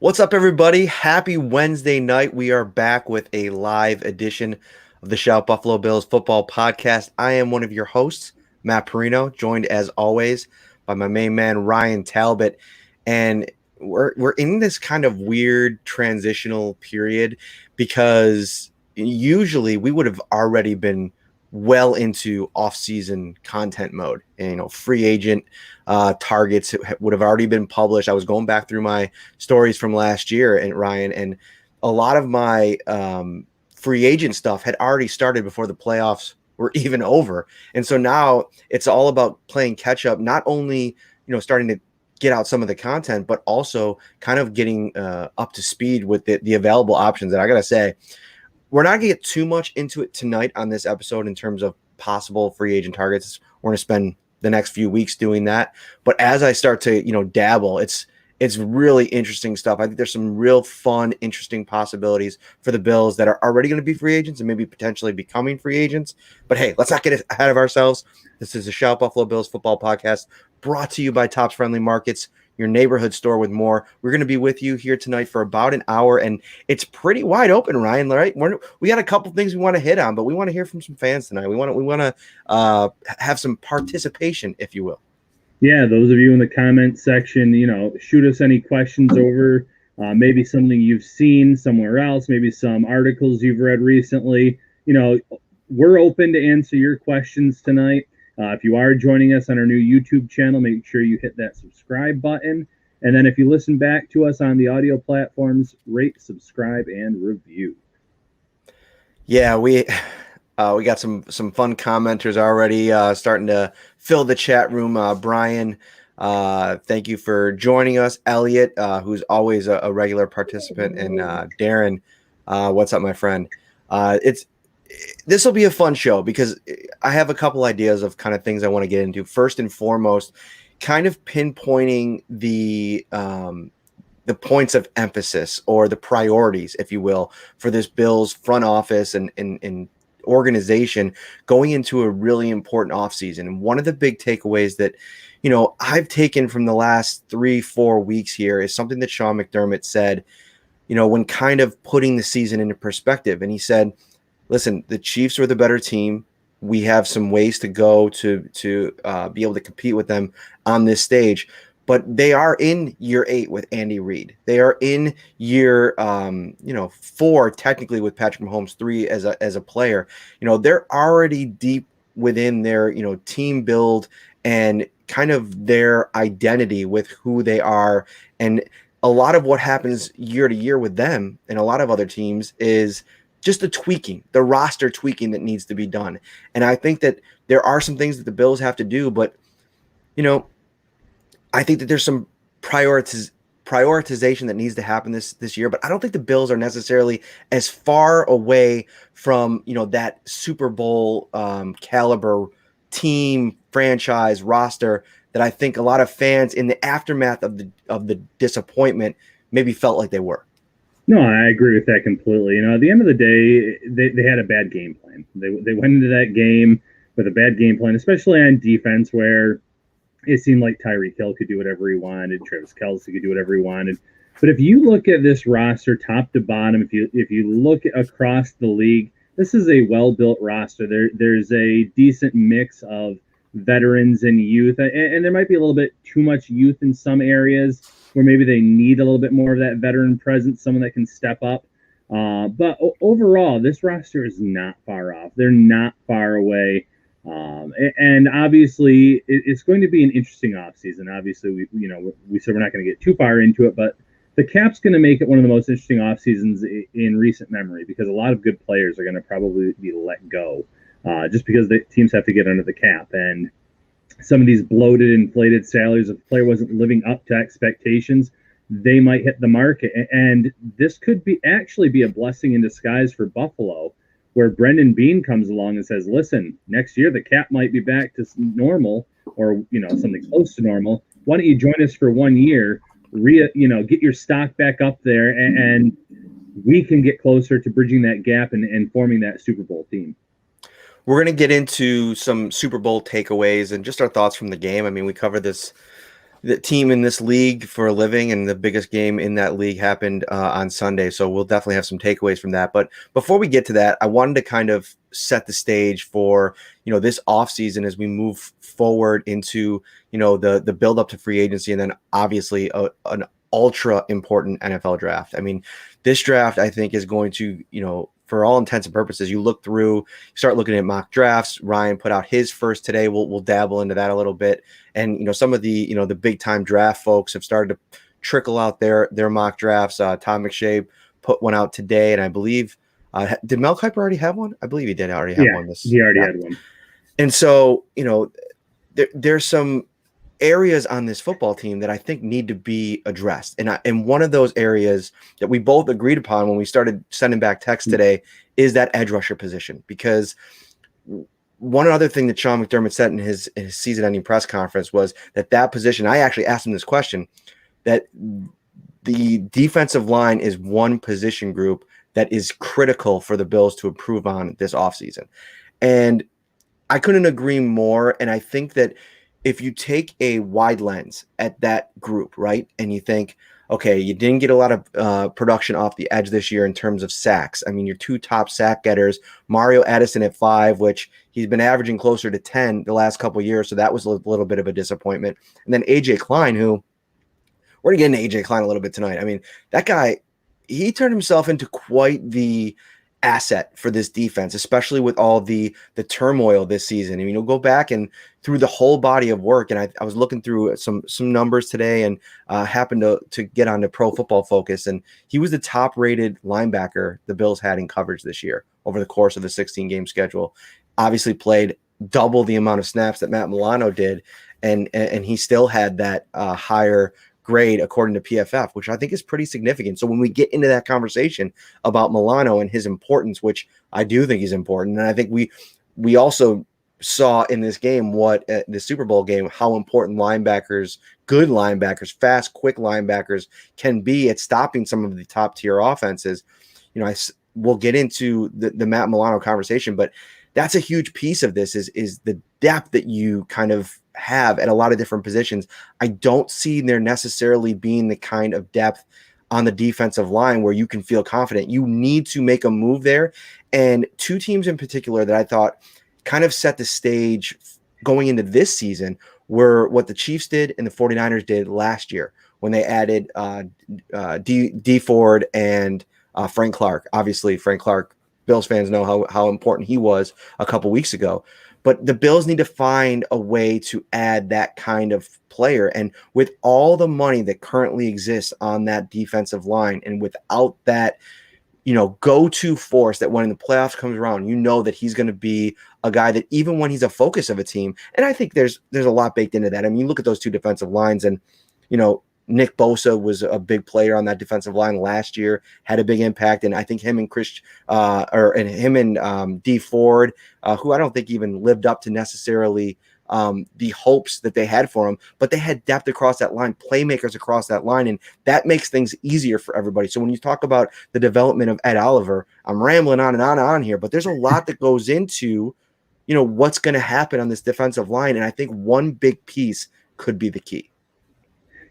What's up, everybody? Happy Wednesday night. We are back with a live edition of the Shout Buffalo Bills football podcast. I am one of your hosts, Matt Parrino, joined as always by my main man, Ryan Talbot. And we're in this kind of weird transitional period because usually we would have already been well into off-season content mode. And, free agent targets would have already been published. I was going back through my stories from last year, and Ryan, and a lot of my free agent stuff had already started before the playoffs were even over. And so now it's all about playing catch up, not only, starting to get out some of the content, but also kind of getting up to speed with the available options. And I got to say, we're not going to get too much into it tonight on this episode in terms of possible free agent targets. We're going to spend the next few weeks doing that. But as I start to, dabble, it's really interesting stuff. I think there's some real fun, interesting possibilities for the Bills that are already going to be free agents and maybe potentially becoming free agents. But hey, let's not get ahead of ourselves. This is the Shout Buffalo Bills football podcast brought to you by Tops Friendly Markets, your neighborhood store with more. We're going to be with you here tonight for about an hour, and it's pretty wide open, Ryan, right? We got a couple things we want to hit on, but we want to hear from some fans tonight. We want to have some participation, if you will. Yeah, those of you in the comment section, shoot us any questions over, maybe something you've seen somewhere else, maybe some articles you've read recently. We're open to answer your questions tonight. If you are joining us on our new YouTube channel, make sure you hit that subscribe button. And then if you listen back to us on the audio platforms, rate, subscribe, and review. Yeah, we got some fun commenters already starting to fill the chat room. Brian, thank you for joining us. Elliot, who's always a regular participant, and Darren, what's up, my friend? This will be a fun show because I have a couple ideas of kind of things I want to get into. First and foremost, kind of pinpointing the points of emphasis or the priorities, if you will, for this Bills front office and organization going into a really important offseason. And one of the big takeaways that, I've taken from the last 3-4 weeks here is something that Sean McDermott said, when kind of putting the season into perspective. And he said, listen, the Chiefs are the better team. We have some ways to go to be able to compete with them on this stage. But they are in year 8 with Andy Reid. They are in year 4 technically with Patrick Mahomes, 3 as a player. They're already deep within their team build and kind of their identity with who they are. And a lot of what happens year to year with them and a lot of other teams is just the roster tweaking that needs to be done. And I think that there are some things that the Bills have to do, but I think that there's some prioritization that needs to happen this year, but I don't think the Bills are necessarily as far away from, that Super Bowl caliber team, franchise, roster that I think a lot of fans in the aftermath of the disappointment maybe felt like they were. No, I agree with that completely. At the end of the day, they had a bad game plan. They went into that game with a bad game plan, especially on defense, where it seemed like Tyreek Hill could do whatever he wanted, Travis Kelce could do whatever he wanted. But if you look at this roster top to bottom, if you look across the league, this is a well-built roster. There's a decent mix of veterans and youth, and there might be a little bit too much youth in some areas where maybe they need a little bit more of that veteran presence, someone that can step up. But overall, this roster is not far off. They're not far away. And obviously, it's going to be an interesting offseason. Obviously, we said we're not going to get too far into it, but the cap's going to make it one of the most interesting off seasons in recent memory because a lot of good players are going to probably be let go just because the teams have to get under the cap. And some of these bloated, inflated salaries, if the player wasn't living up to expectations, they might hit the market. And this could actually be a blessing in disguise for Buffalo, where Brendan Bean comes along and says, listen, next year the cap might be back to normal or, something close to normal. Why don't you join us for 1 year, get your stock back up there, and we can get closer to bridging that gap and forming that Super Bowl team. We're going to get into some Super Bowl takeaways and just our thoughts from the game. I mean, we covered this the team in this league for a living, and the biggest game in that league happened on Sunday. So we'll definitely have some takeaways from that. But before we get to that, I wanted to kind of set the stage for, this offseason as we move forward into, the build up to free agency, and then obviously an ultra important NFL draft. I mean, this draft, I think, is going to, for all intents and purposes, you look through, start looking at mock drafts. Ryan put out his first today. We'll dabble into that a little bit. And, some of the, the big time draft folks have started to trickle out their mock drafts. Tom McShay put one out today. And I believe, did Mel Kiper already have one? I believe he did already have one. He already had one. And so, there's some areas on this football team that I think need to be addressed. And one of those areas that we both agreed upon when we started sending back text today is that edge rusher position. Because one other thing that Sean McDermott said in his season-ending press conference was that position, I actually asked him this question, that the defensive line is one position group that is critical for the Bills to improve on this offseason. And I couldn't agree more. And I think that if you take a wide lens at that group, right, and you think, okay, you didn't get a lot of production off the edge this year in terms of sacks. I mean, your two top sack getters, Mario Addison at 5, which he's been averaging closer to 10 the last couple of years, so that was a little bit of a disappointment. And then A.J. Klein, who we're going to get into A.J. Klein a little bit tonight. I mean, that guy, he turned himself into quite the asset for this defense, especially with all the turmoil this season. I mean, you'll go back and through the whole body of work, and I was looking through some numbers today, and happened to get onto Pro Football Focus, and he was the top-rated linebacker the Bills had in coverage this year over the course of the 16-game schedule. Obviously played double the amount of snaps that Matt Milano did, and he still had that higher grade according to PFF, which I think is pretty significant. So when we get into that conversation about Milano and his importance, which I do think is important, and I think we also saw in this game the Super Bowl game, how important linebackers, good linebackers, fast, quick linebackers can be at stopping some of the top tier offenses. We'll get into the Matt Milano conversation, but that's a huge piece of this is the depth that you kind of have at a lot of different positions. I don't see there necessarily being the kind of depth on the defensive line where you can feel confident. You need to make a move there. And two teams in particular that I thought kind of set the stage going into this season were what the Chiefs did and the 49ers did last year when they added D Ford and Frank Clark. Obviously, Frank Clark, Bills fans know how important he was a couple weeks ago. But the Bills need to find a way to add that kind of player. And with all the money that currently exists on that defensive line, and without that, go-to force that when the playoffs comes around, that he's going to be a guy that even when he's a focus of a team, and I think there's a lot baked into that. I mean, you look at those two defensive lines, and, Nick Bosa was a big player on that defensive line last year, had a big impact. And I think him and D Ford, who I don't think even lived up to necessarily the hopes that they had for him, but they had depth across that line, playmakers across that line, and that makes things easier for everybody. So when you talk about the development of Ed Oliver, I'm rambling on and on and on here, but there's a lot that goes into, what's going to happen on this defensive line. And I think one big piece could be the key.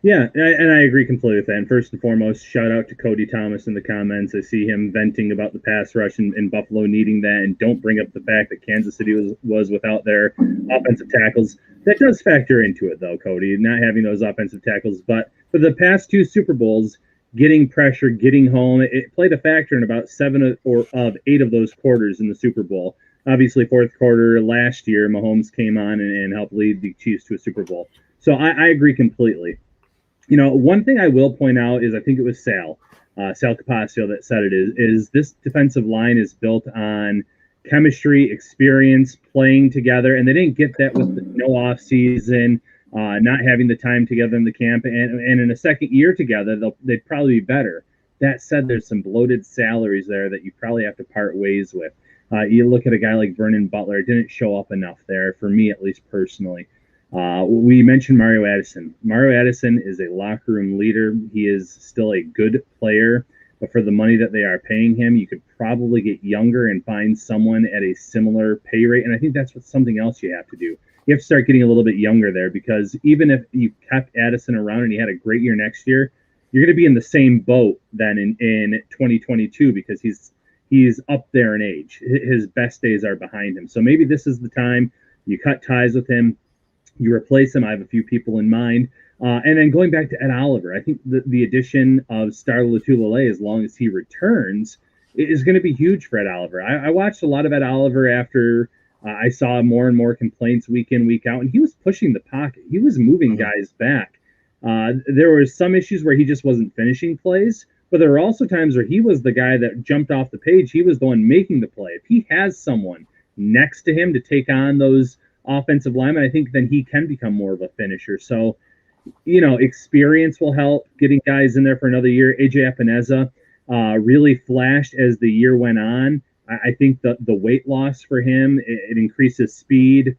Yeah, and I agree completely with that. And first and foremost, shout out to Cody Thomas in the comments. I see him venting about the pass rush and Buffalo needing that, and don't bring up the fact that Kansas City was without their offensive tackles. That does factor into it, though, Cody, not having those offensive tackles. But for the past two Super Bowls, getting pressure, getting home, it played a factor in about 7 of 8 of those quarters in the Super Bowl. Obviously, fourth quarter last year, Mahomes came on and helped lead the Chiefs to a Super Bowl. So I agree completely. One thing I will point out is I think it was Sal Capaccio that said it is this defensive line is built on chemistry, experience, playing together, and they didn't get that with no offseason, not having the time together in the camp, and in a second year together, they'd probably be better. That said, there's some bloated salaries there that you probably have to part ways with. You look at a guy like Vernon Butler, it didn't show up enough there, for me at least personally. We mentioned Mario Addison. Mario Addison is a locker room leader. He is still a good player, but for the money that they are paying him, you could probably get younger and find someone at a similar pay rate. And I think that's something else you have to do. you have to start getting a little bit younger there, because even if you kept Addison around and he had a great year next year, you're going to be in the same boat then in 2022, because he's up there in age. His best days are behind him. So maybe this is the time you cut ties with him, you replace him. I have a few people in mind. And then going back to Ed Oliver, I think the addition of Star Lotulelei, as long as he returns, is going to be huge for Ed Oliver. I watched a lot of Ed Oliver after I saw more and more complaints week in, week out, and he was pushing the pocket. He was moving guys back. There were some issues where he just wasn't finishing plays, but there were also times where he was the guy that jumped off the page. He was the one making the play. If he has someone next to him to take on those offensive linemen, I think then he can become more of a finisher. So, experience will help getting guys in there for another year. AJ Epineza really flashed as the year went on. I think the weight loss for him, it increases speed,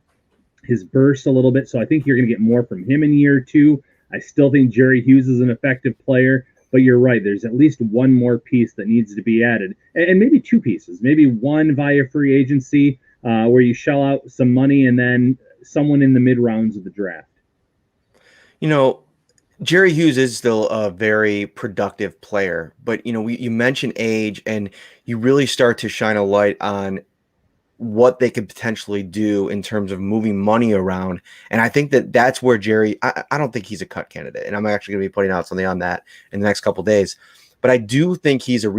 his burst a little bit. So I think you're going to get more from him in year two. I still think Jerry Hughes is an effective player, but you're right. There's at least one more piece that needs to be added, and maybe two pieces. Maybe one via free agency, where you shell out some money, and then someone in the mid rounds of the draft. Jerry Hughes is still a very productive player, but you mentioned age, and you really start to shine a light on what they could potentially do in terms of moving money around. And I think that's where Jerry, I don't think he's a cut candidate, and I'm actually going to be putting out something on that in the next couple of days. But I do think he's a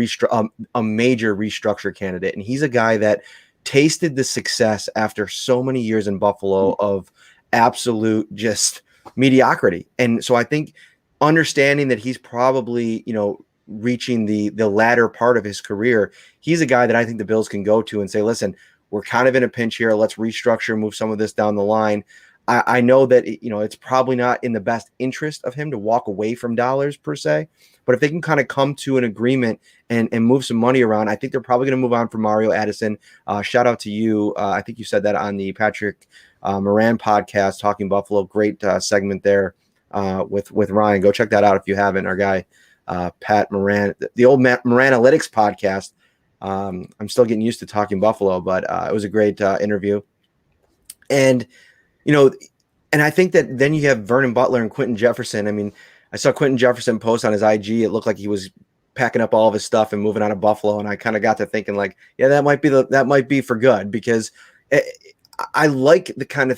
major restructure candidate, and he's a guy that tasted the success after so many years in Buffalo of absolute just mediocrity. And so I think understanding that he's probably, reaching the latter part of his career, he's a guy that I think the Bills can go to and say, listen, we're kind of in a pinch here. Let's restructure, move some of this down the line. I know that, it's probably not in the best interest of him to walk away from dollars per se, but if they can kind of come to an agreement and move some money around, I think they're probably going to move on from Mario Addison. Shout out to you. I think you said that on the Patrick Moran podcast, Talking Buffalo. Great segment there with Ryan. Go check that out if you haven't. Our guy, Pat Moran, the old Moranalytics podcast. I'm still getting used to Talking Buffalo, but it was a great interview. And, and I think that then you have Vernon Butler and Quentin Jefferson. I mean, I saw Quentin Jefferson post on his IG. It looked like he was packing up all of his stuff and moving out of Buffalo. And I kind of got to thinking like, yeah, that might be for good, because I like the kinds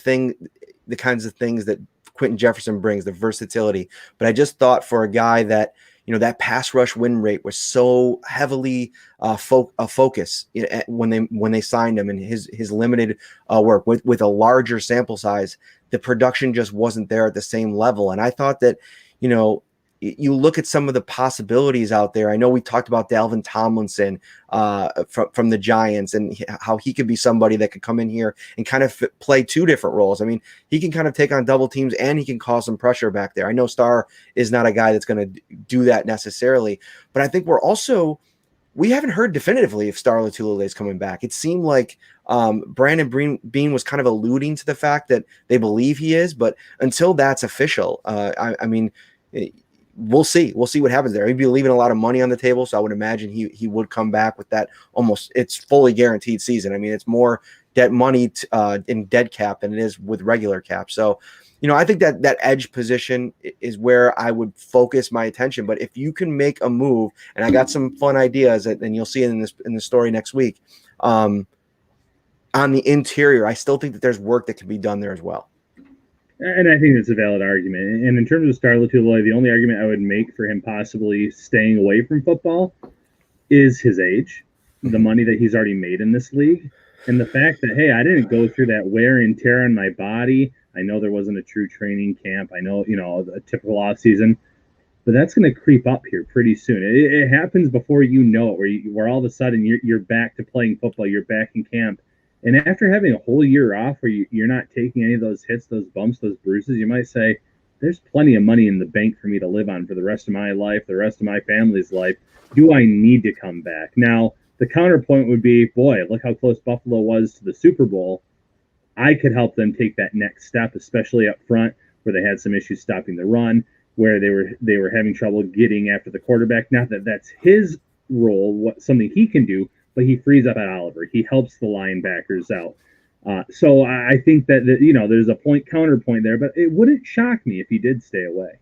of things that Quentin Jefferson brings, the versatility. But I just thought for a guy that, that pass rush win rate was so heavily a focus when they signed him, and his limited work with a larger sample size, the production just wasn't there at the same level. And I thought that, you look at some of the possibilities out there. I know we talked about Dalvin Tomlinson from the Giants, and how he could be somebody that could come in here and kind of play two different roles. I mean, he can kind of take on double teams, and he can cause some pressure back there. I know Starr is not a guy that's going to do that necessarily, but I think we haven't heard definitively if Star Lotulelei is coming back. It seemed like Brandon Beane was kind of alluding to the fact that they believe he is, but until that's official, I mean, we'll see. We'll see what happens there. He'd be leaving a lot of money on the table, so I would imagine he would come back with that it's fully guaranteed season. I mean, it's more dead money in dead cap than it is with regular cap. So, I think that edge position is where I would focus my attention. But if you can make a move, and I got some fun ideas, and you'll see it in the story next week, on the interior, I still think that there's work that can be done there as well. And I think that's a valid argument. And in terms of Star Lotulelei, the only argument I would make for him possibly staying away from football is his age, the money that he's already made in this league, and the fact that, hey, I didn't go through that wear and tear on my body. I know there wasn't a true training camp. I know, a typical offseason, but that's going to creep up here pretty soon. It happens before you know it, where all of a sudden you're back to playing football, you're back in camp. And after having a whole year off where you're not taking any of those hits, those bumps, those bruises, you might say, there's plenty of money in the bank for me to live on for the rest of my life, the rest of my family's life. Do I need to come back? Now, the counterpoint would be, boy, look how close Buffalo was to the Super Bowl. I could help them take that next step, especially up front, where they had some issues stopping the run, where they were having trouble getting after the quarterback. Not that that's his role, something he can do, but he frees up at Oliver. He helps the linebackers out. So I think that, there's a counterpoint there, but it wouldn't shock me if he did stay away.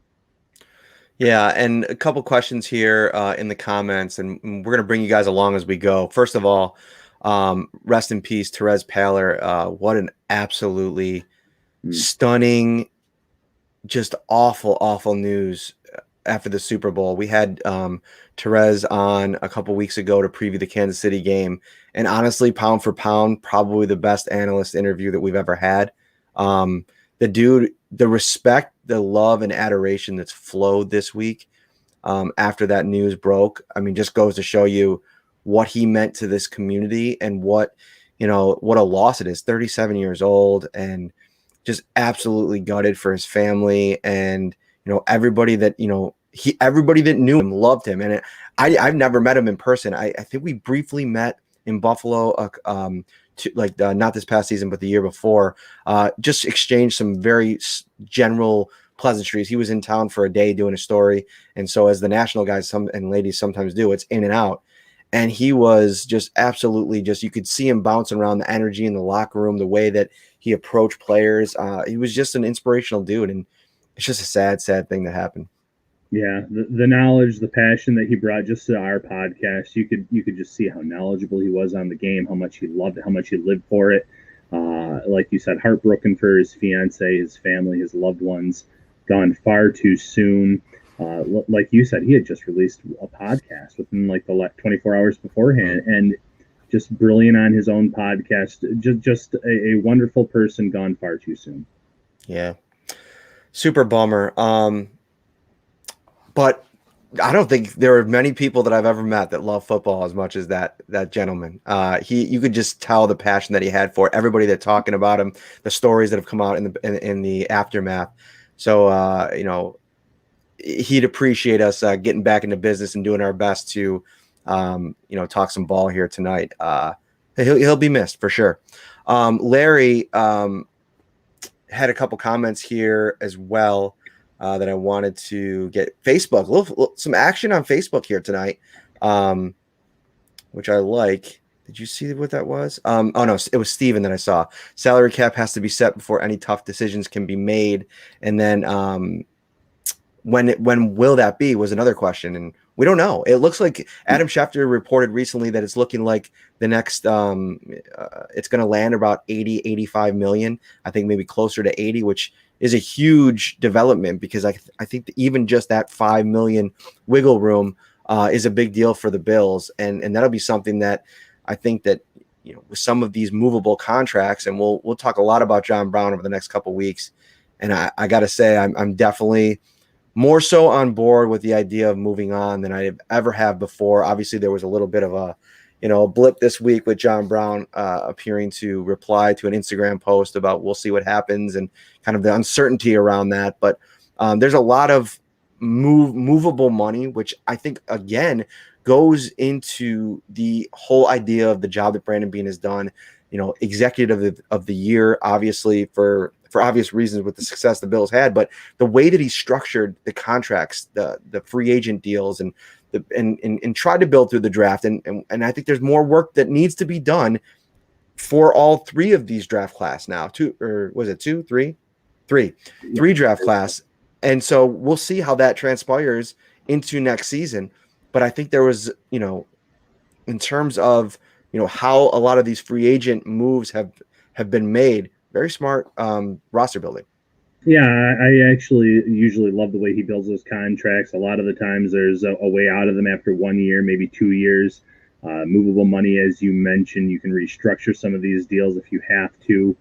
Yeah, and a couple questions here in the comments, and we're going to bring you guys along as we go. First of all, rest in peace, Terez Paylor. What an absolutely Mm. stunning, just awful, awful news after the Super Bowl. We had Terez on a couple weeks ago to preview the Kansas City game, and honestly, pound for pound, probably the best analyst interview that we've ever had. The dude, the respect, the love, and adoration that's flowed this week after that news broke, I mean, just goes to show you what he meant to this community and what a loss it is. 37 years old and just absolutely gutted for his family and everybody that everybody that knew him loved him. And I've never met him in person. I think we briefly met in Buffalo, not this past season, but the year before. Just exchanged some very general pleasantries. He was in town for a day doing a story, and so as the national guys and ladies sometimes do, it's in and out. And he was just absolutely you could see him bouncing around, the energy in the locker room, the way that he approached players. He was just an inspirational dude, and it's just a sad, sad thing that happened. Yeah, the knowledge, the passion that he brought just to our podcast, you could just see how knowledgeable he was on the game, how much he loved it, how much he lived for it. Like you said, heartbroken for his fiance, his family, his loved ones, gone far too soon. Like you said, he had just released a podcast within like the 24 hours beforehand, and just brilliant on his own podcast. Just a wonderful person gone far too soon. Yeah, super bummer. But I don't think there are many people that I've ever met that love football as much as that gentleman. You could just tell the passion that he had for it. Everybody that's talking about him, the stories that have come out in the aftermath. So he'd appreciate us getting back into business and doing our best to talk some ball here tonight. He'll be missed for sure. Larry had a couple comments here as well. That I wanted to get. Facebook, some action on Facebook here tonight, which I like. Did you see what that was? Oh no, it was Steven that I saw. Salary cap has to be set before any tough decisions can be made. And then when will that be was another question, and we don't know. It looks like Adam Schefter reported recently that it's looking like the next it's going to land about 85 million. I think maybe closer to 80, which is a huge development because I think that even just that 5 million wiggle room is a big deal for the Bills, and that'll be something that I think that with some of these movable contracts, and we'll talk a lot about John Brown over the next couple of weeks, and I got to say I'm definitely more so on board with the idea of moving on than I ever have before. Obviously, there was a little bit of a blip this week with John Brown appearing to reply to an Instagram post about we'll see what happens and kind of the uncertainty around that. But there's a lot of movable money, which I think, again, goes into the whole idea of the job that Brandon Beane has done. Executive of the year, obviously, for obvious reasons with the success the Bills had, but the way that he structured the contracts, the free agent deals, and tried to build through the draft. And I think there's more work that needs to be done for all three of these draft class now. Three draft class. And so we'll see how that transpires into next season. But I think there was, in terms of, how a lot of these free agent moves have been made, very smart roster building. Yeah, I actually usually love the way he builds those contracts. A lot of the times there's a way out of them after 1 year, maybe 2 years. Movable money, as you mentioned, you can restructure some of these deals if you have to.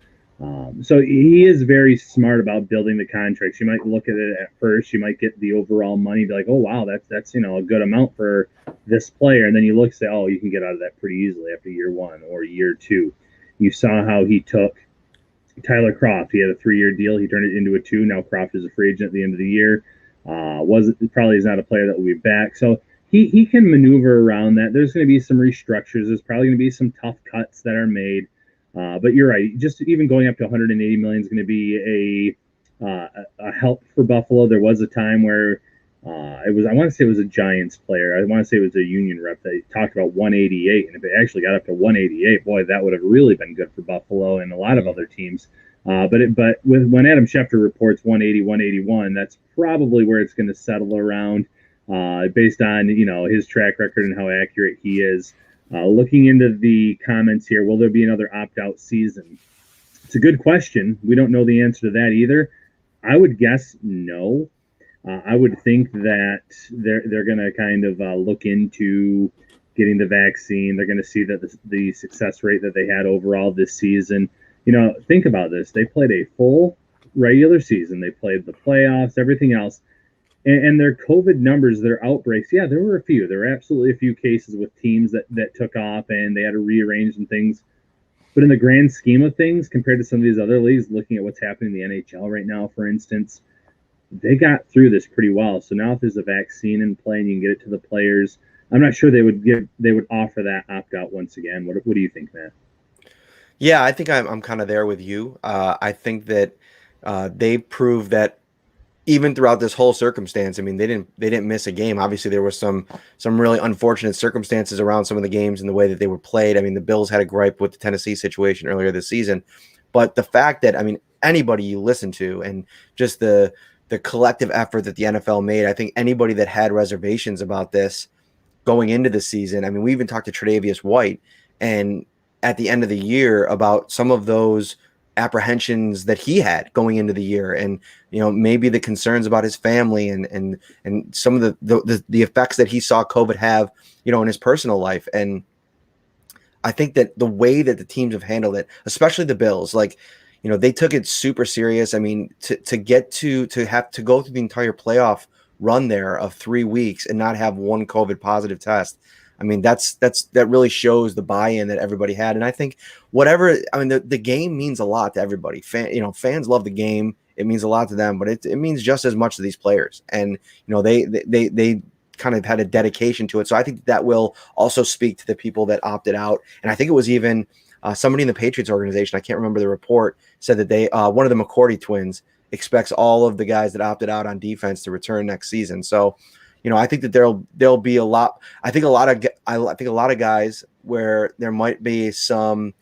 So he is very smart about building the contracts. You might look at it at first, you might get the overall money, be like, oh wow, that's a good amount for this player, and then you look and say, oh, you can get out of that pretty easily after year 1 or year 2. You saw how he took Tyler Kroft. He had a 3-year deal. He turned it into a 2. Now Kroft is a free agent at the end of the year. Probably is not a player that will be back. So he can maneuver around that. There's going to be some restructures. There's probably going to be some tough cuts that are made. But you're right. Just even going up to 180 million is going to be a help for Buffalo. There was a time where I want to say it was a Giants player. I want to say it was a Union rep that talked about 188, and if it actually got up to 188, boy, that would have really been good for Buffalo and a lot of other teams. When Adam Schefter reports 180, 181, that's probably where it's going to settle around, based on his track record and how accurate he is. Looking into the comments here, will there be another opt-out season? It's a good question. We don't know the answer to that either. I would guess no. I would think that they're going to kind of look into getting the vaccine. They're going to see that the success rate that they had overall this season. Think about this. They played a full regular season. They played the playoffs, everything else. And their COVID numbers, their outbreaks, yeah, there were a few. There were absolutely a few cases with teams that took off and they had to rearrange some things. But in the grand scheme of things, compared to some of these other leagues, looking at what's happening in the NHL right now, for instance, they got through this pretty well. So now if there's a vaccine in play and you can get it to the players, I'm not sure they would offer that opt-out once again. What do you think, Matt? Yeah, I think I'm kind of there with you. I think that they proved that even throughout this whole circumstance, I mean, they didn't miss a game. Obviously, there were some really unfortunate circumstances around some of the games and the way that they were played. I mean, the Bills had a gripe with the Tennessee situation earlier this season, but the fact that, I mean, anybody you listen to and just the collective effort that the NFL made, I think anybody that had reservations about this going into the season, I mean, we even talked to Tre'Davious White and at the end of the year about some of those apprehensions that he had going into the year, and maybe the concerns about his family and some of the effects that he saw COVID have in his personal life. And I think that the way that the teams have handled it, especially the Bills, like they took it super serious. I mean, to have to go through the entire playoff run there of 3 weeks and not have one COVID positive test, I mean, that really shows the buy-in that everybody had. And I think the game means a lot to everybody. Fans love the game. It means a lot to them, but it means just as much to these players. And, they kind of had a dedication to it. So I think that will also speak to the people that opted out. And I think it was even somebody in the Patriots organization, I can't remember the report, said that one of the McCourty twins expects all of the guys that opted out on defense to return next season. So, I think that there'll be a lot. I think a lot of guys where there might be some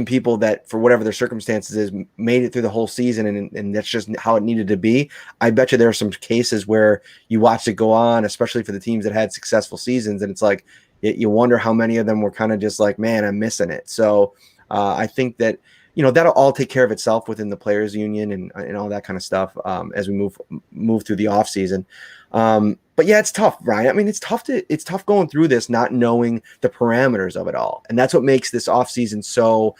people that for whatever their circumstances is made it through the whole season and that's just how it needed to be. I bet you there are some cases where you watch it go on, especially for the teams that had successful seasons, and it's like you wonder how many of them were kind of just like, man, I'm missing it. So I think that that'll all take care of itself within the players union and all that kind of stuff as we move through the off season. But yeah, it's tough, Ryan. I mean, it's tough going through this, not knowing the parameters of it all. And that's what makes this off season so,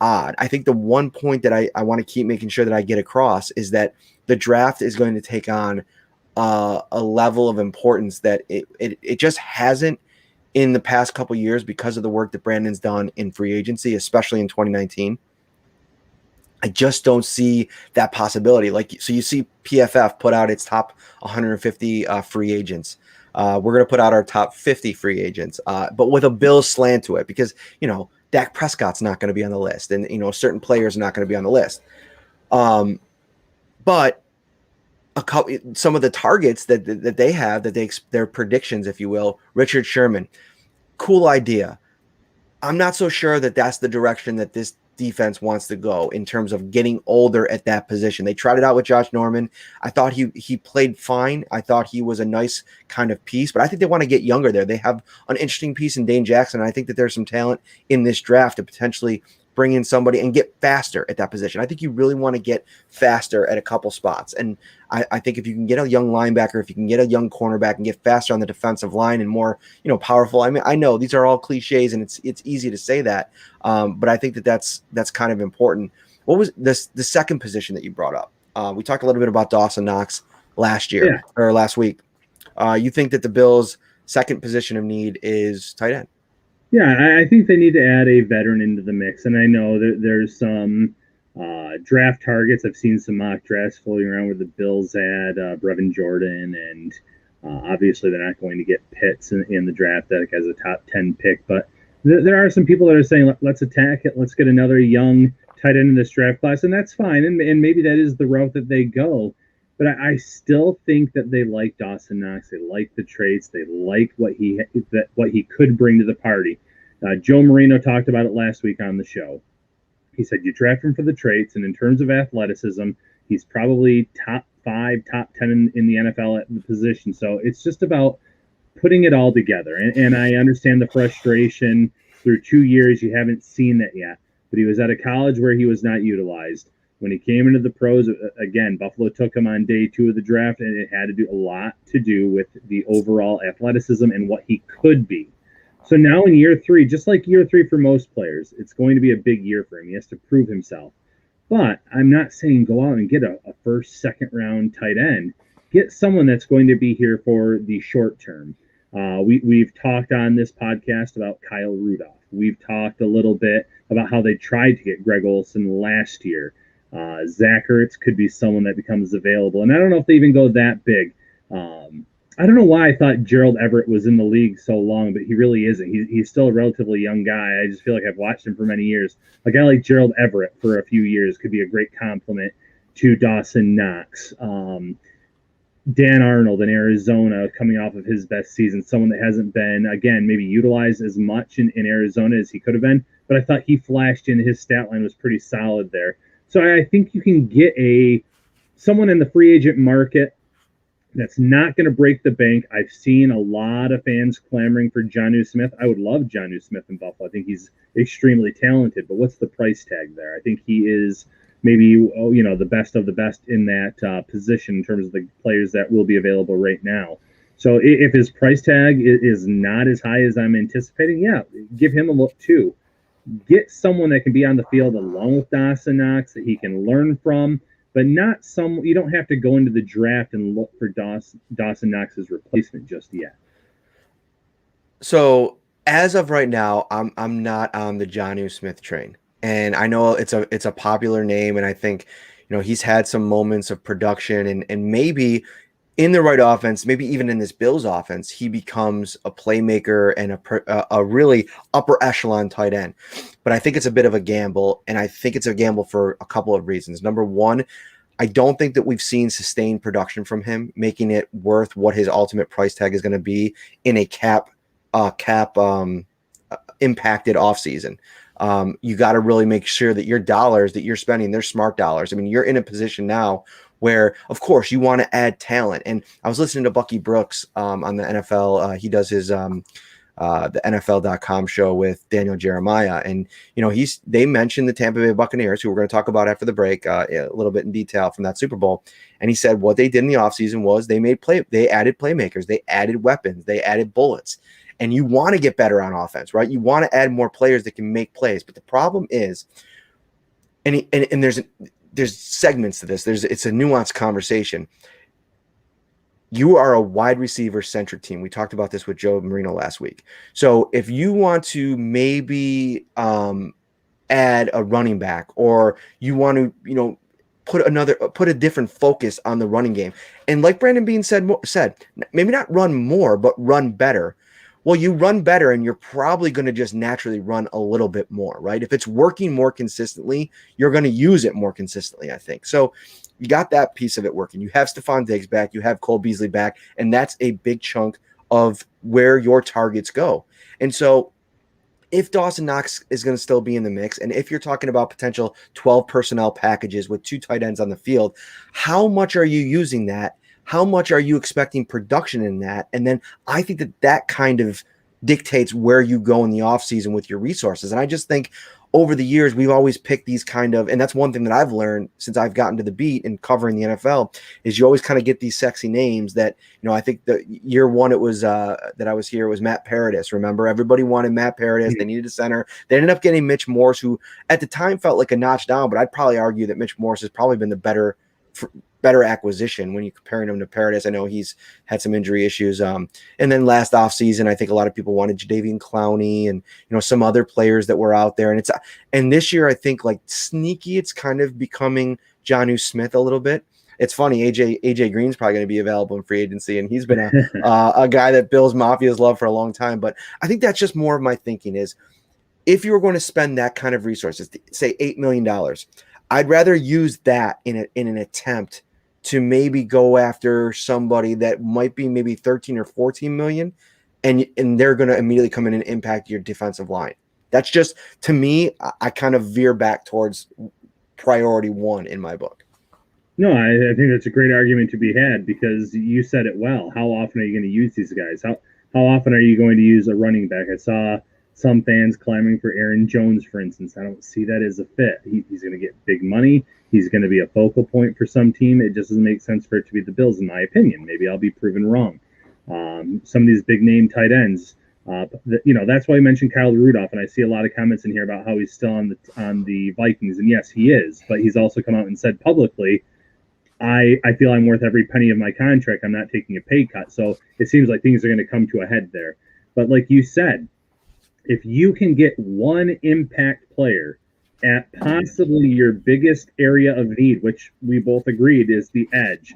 odd. I think the one point that I want to keep making sure that I get across is that the draft is going to take on a level of importance that it just hasn't in the past couple of years because of the work that Brandon's done in free agency, especially in 2019. I just don't see that possibility. So you see PFF put out its top 150 free agents. We're going to put out our top 50 free agents, but with a Bills slant to it because, Dak Prescott's not going to be on the list and, certain players are not going to be on the list. But some of the targets that they have, their predictions, if you will, Richard Sherman, cool idea. I'm not so sure that that's the direction that this defense wants to go in terms of getting older at that position. They tried it out with Josh Norman. I thought he played fine. I thought he was a nice kind of piece, but I think they want to get younger there. They have an interesting piece in Dane Jackson. And I think that there's some talent in this draft to potentially bring in somebody and get faster at that position. I think you really want to get faster at a couple spots. And I think if you can get a young linebacker, if you can get a young cornerback and get faster on the defensive line and more, powerful. I mean, I know these are all cliches and it's easy to say that. But I think that's kind of important. What was the second position that you brought up? We talked a little bit about Dawson Knox last week. You think that the Bills' second position of need is tight end? Yeah, I think they need to add a veteran into the mix. And I know that there's some draft targets. I've seen some mock drafts floating around where the Bills had Brevin Jordan, and obviously they're not going to get Pitts in the draft as a top 10 pick. But there are some people that are saying, let's attack it. Let's get another young tight end in this draft class. And that's fine. And maybe that is the route that they go. But I still think that they like Dawson Knox. They like the traits. They like what he could bring to the party. Joe Marino talked about it last week on the show. He said you draft him for the traits, and in terms of athleticism, he's probably top 5, top 10 in the NFL at the position. So it's just about putting it all together. And I understand the frustration. Through 2 years, you haven't seen that yet. But he was at a college where he was not utilized. When he came into the pros, again, Buffalo took him on day 2 of the draft, and it had to do a lot to do with the overall athleticism and what he could be. So now in year 3, just like year 3 for most players, it's going to be a big year for him. He has to prove himself. But I'm not saying go out and get a first, second round tight end. Get someone that's going to be here for the short term. We've talked on this podcast about Kyle Rudolph. We've talked a little bit about how they tried to get Greg Olsen last year. Zach Ertz could be someone that becomes available. And I don't know if they even go that big. I don't know why I thought Gerald Everett was in the league so long, but he really isn't. He's still a relatively young guy. I just feel like I've watched him for many years. A guy like Gerald Everett for a few years could be a great compliment to Dawson Knox. Dan Arnold in Arizona coming off of his best season, someone that hasn't been, again, maybe utilized as much in Arizona as he could have been, but I thought he flashed in. His stat line was pretty solid there. So I think you can get someone in the free agent market that's not going to break the bank. I've seen a lot of fans clamoring for Jonnu Smith. I would love Jonnu Smith in Buffalo. I think he's extremely talented, but what's the price tag there? I think he is maybe the best of the best in that position in terms of the players that will be available right now. So if his price tag is not as high as I'm anticipating, yeah, give him a look too. Get someone that can be on the field along with Dawson Knox that he can learn from, but not some. You don't have to go into the draft and look for Dawson Knox's replacement just yet. So as of right now, I'm not on the Jonnu Smith train. And I know it's a popular name, and I think he's had some moments of production, and maybe in the right offense, maybe even in this Bills offense, he becomes a playmaker and a really upper echelon tight end. But I think it's a bit of a gamble, and I think it's a gamble for a couple of reasons. Number one, I don't think that we've seen sustained production from him, making it worth what his ultimate price tag is going to be in a cap impacted offseason. You got to really make sure that your dollars that you're spending, they're smart dollars. I mean, you're in a position now where, of course, you want to add talent. And I was listening to Bucky Brooks on the NFL. He does his the NFL.com show with Daniel Jeremiah. And, they mentioned the Tampa Bay Buccaneers, who we're going to talk about after the break a little bit in detail from that Super Bowl. And he said what they did in the offseason was they added playmakers, they added weapons, they added bullets. And you want to get better on offense, right? You want to add more players that can make plays. But the problem is, and there's segments to this. It's a nuanced conversation. You are a wide receiver centric team. We talked about this with Joe Marino last week. So if you want to maybe add a running back, or you want to put a different focus on the running game, and like Brandon Beane said, maybe not run more, but run better. Well, you run better, and you're probably going to just naturally run a little bit more, right? If it's working more consistently, you're going to use it more consistently, I think. So you got that piece of it working. You have Stephon Diggs back. You have Cole Beasley back, and that's a big chunk of where your targets go. And so if Dawson Knox is going to still be in the mix, and if you're talking about potential 12 personnel packages with 2 tight ends on the field, how much are you using that? How much are you expecting production in that? And then I think that kind of dictates where you go in the offseason with your resources. And I just think over the years, we've always picked these kind of, and that's one thing that I've learned since I've gotten to the beat and covering the NFL, is you always kind of get these sexy names that, I think the year one it was that I was here was Matt Paradis. Remember, everybody wanted Matt Paradis. They needed a center. They ended up getting Mitch Morse, who at the time felt like a notch down, but I'd probably argue that Mitch Morse has probably been the better acquisition when you're comparing him to Paradis. I know he's had some injury issues. And then last offseason, I think a lot of people wanted Jadeveon Clowney and, some other players that were out there. And this year, I think like sneaky, it's kind of becoming Jonnu Smith a little bit. It's funny. AJ Green's probably going to be available in free agency, and he's been a guy that Bills Mafia's loved for a long time. But I think that's just more of my thinking is if you were going to spend that kind of resources, say $8 million, I'd rather use that in an attempt to maybe go after somebody that might be maybe 13 or 14 million, and they're going to immediately come in and impact your defensive line. That's just, to me, I kind of veer back towards priority one in my book. No, I think that's a great argument to be had because you said it well. How often are you going to use these guys? How often are you going to use a running back? I saw some fans clamoring for Aaron Jones, for instance. I don't see that as a fit. He's going to get big money. He's going to be a focal point for some team. It just doesn't make sense for it to be the Bills, in my opinion. Maybe I'll be proven wrong. Some of these big name tight ends, that's why I mentioned Kyle Rudolph, and I see a lot of comments in here about how he's still on the Vikings, and yes, he is, but he's also come out and said publicly, I feel I'm worth every penny of my contract. I'm not taking a pay cut. So it seems like things are going to come to a head there. But like you said, if you can get one impact player at possibly your biggest area of need, which we both agreed is the edge,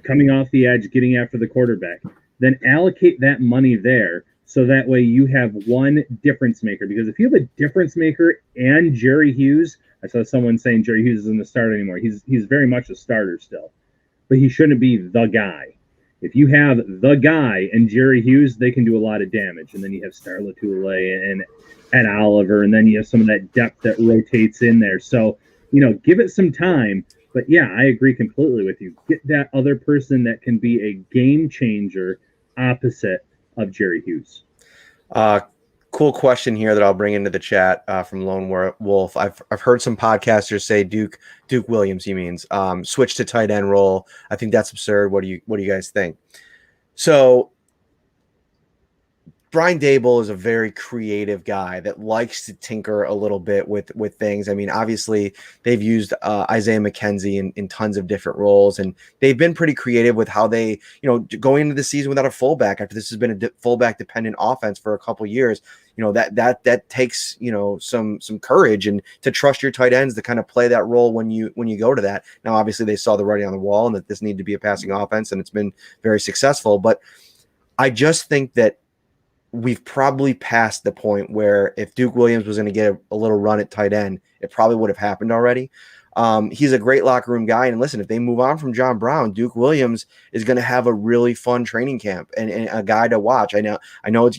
coming off the edge, getting after the quarterback, then allocate that money there. So that way you have one difference maker. Because if you have a difference maker and Jerry Hughes, I saw someone saying Jerry Hughes isn't the starter anymore. He's very much a starter still. But he shouldn't be the guy. If you have the guy and Jerry Hughes, they can do a lot of damage. And then you have Star Latulippe and Ed Oliver, and then you have some of that depth that rotates in there. So, give it some time. But yeah, I agree completely with you. Get that other person that can be a game changer opposite of Jerry Hughes. Cool question here that I'll bring into the chat from Lone Wolf. I've heard some podcasters say Duke Williams, he means, switch to tight end role. I think that's absurd. What do you guys think? So Brian Daboll is a very creative guy that likes to tinker a little bit with things. I mean, obviously they've used Isaiah McKenzie in tons of different roles, and they've been pretty creative with how they, going into the season without a fullback after this has been a fullback dependent offense for a couple years. That takes, some courage and to trust your tight ends to kind of play that role when you go to that. Now, obviously they saw the writing on the wall and that this needed to be a passing offense, and it's been very successful. But I just think that we've probably passed the point where if Duke Williams was going to get a little run at tight end, it probably would have happened already. He's a great locker room guy. And listen, if they move on from John Brown, Duke Williams is going to have a really fun training camp and a guy to watch. I know it's,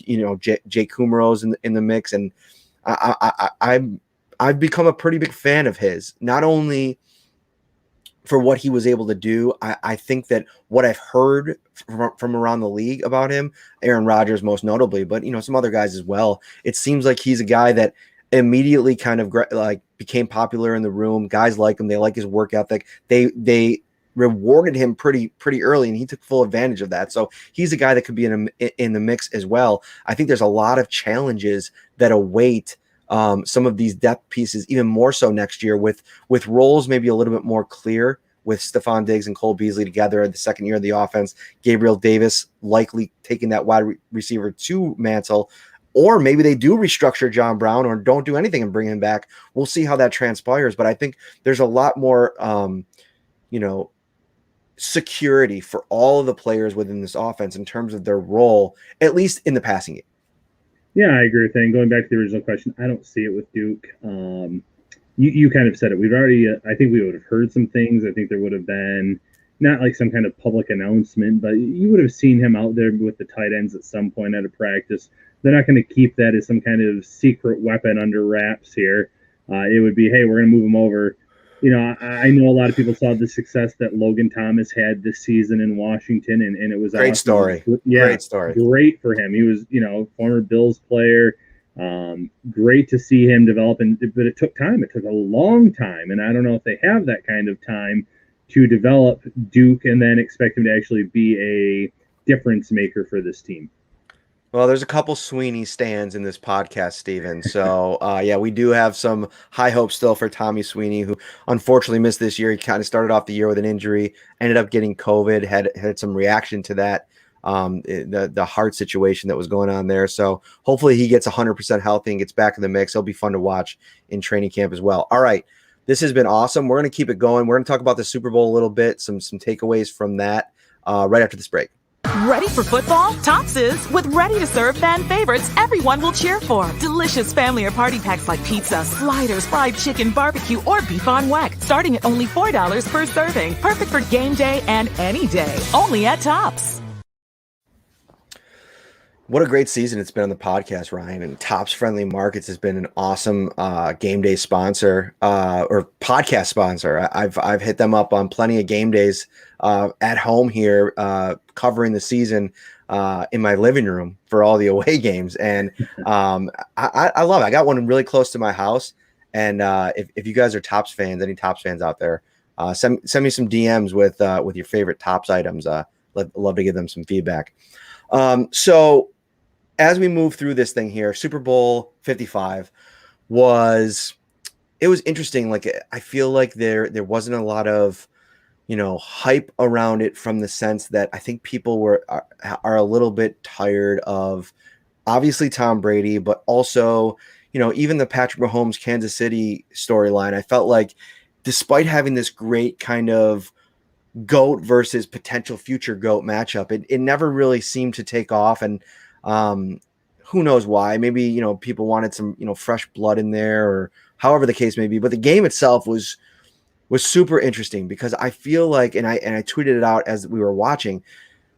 Jake Kumero's in the mix, and I've become a pretty big fan of his, not only for what he was able to do. I think that what I've heard from around the league about him, Aaron Rodgers most notably, but some other guys as well, it seems like he's a guy that immediately kind of became popular in the room. Guys like him. They like his work ethic. They rewarded him pretty early, and he took full advantage of that. So he's a guy that could be in the mix as well. I think there's a lot of challenges that await some of these depth pieces, even more so next year with roles maybe a little bit more clear, with Stephon Diggs and Cole Beasley together at the second year of the offense, Gabriel Davis likely taking that wide receiver 2 mantle, or maybe they do restructure John Brown or don't do anything and bring him back. We'll see how that transpires. But I think there's a lot more, security for all of the players within this offense in terms of their role, at least in the passing game. Yeah, I agree with that. And going back to the original question, I don't see it with Duke. You kind of said it. We've already, I think we would have heard some things. I think there would have been not like some kind of public announcement, but you would have seen him out there with the tight ends at some point at a practice. They're not going to keep that as some kind of secret weapon under wraps here. It would be, hey, we're going to move him over. I know a lot of people saw the success that Logan Thomas had this season in Washington, and it was great awesome. Story. Yeah, great story. Great for him. He was, former Bills player. Great to see him develop, but it took time. It took a long time, and I don't know if they have that kind of time to develop Duke and then expect him to actually be a difference maker for this team. Well, there's a couple Sweeney stands in this podcast, Steven. So, yeah, we do have some high hopes still for Tommy Sweeney, who unfortunately missed this year. He kind of started off the year with an injury, ended up getting COVID, had some reaction to that, the heart situation that was going on there. So hopefully he gets 100% healthy and gets back in the mix. It'll be fun to watch in training camp as well. All right, this has been awesome. We're going to keep it going. We're going to talk about the Super Bowl a little bit, some takeaways from that right after this break. Ready for football? Tops is, with ready-to-serve fan favorites everyone will cheer for. Delicious family or party packs like pizza, sliders, fried chicken, barbecue, or beef on weck, starting at only $4 per serving. Perfect for game day and any day. Only at Tops. What a great season it's been on the podcast, Ryan. And Tops Friendly Markets has been an awesome game day sponsor or podcast sponsor. I've hit them up on plenty of game days at home here, covering the season in my living room for all the away games. And I love it. I got one really close to my house. And if you guys are Tops fans, any Tops fans out there, send me some DMs with your favorite Tops items. Love to give them some feedback. So as we move through this thing here, Super Bowl 55 was interesting. Like, I feel like there wasn't a lot of, hype around it, from the sense that I think people are a little bit tired of, obviously, Tom Brady, but also, even the Patrick Mahomes Kansas City storyline. I felt like, despite having this great kind of GOAT versus potential future GOAT matchup, it never really seemed to take off. And who knows why? Maybe, people wanted some, fresh blood in there, or however the case may be. But the game itself was super interesting, because I feel like, and I tweeted it out as we were watching,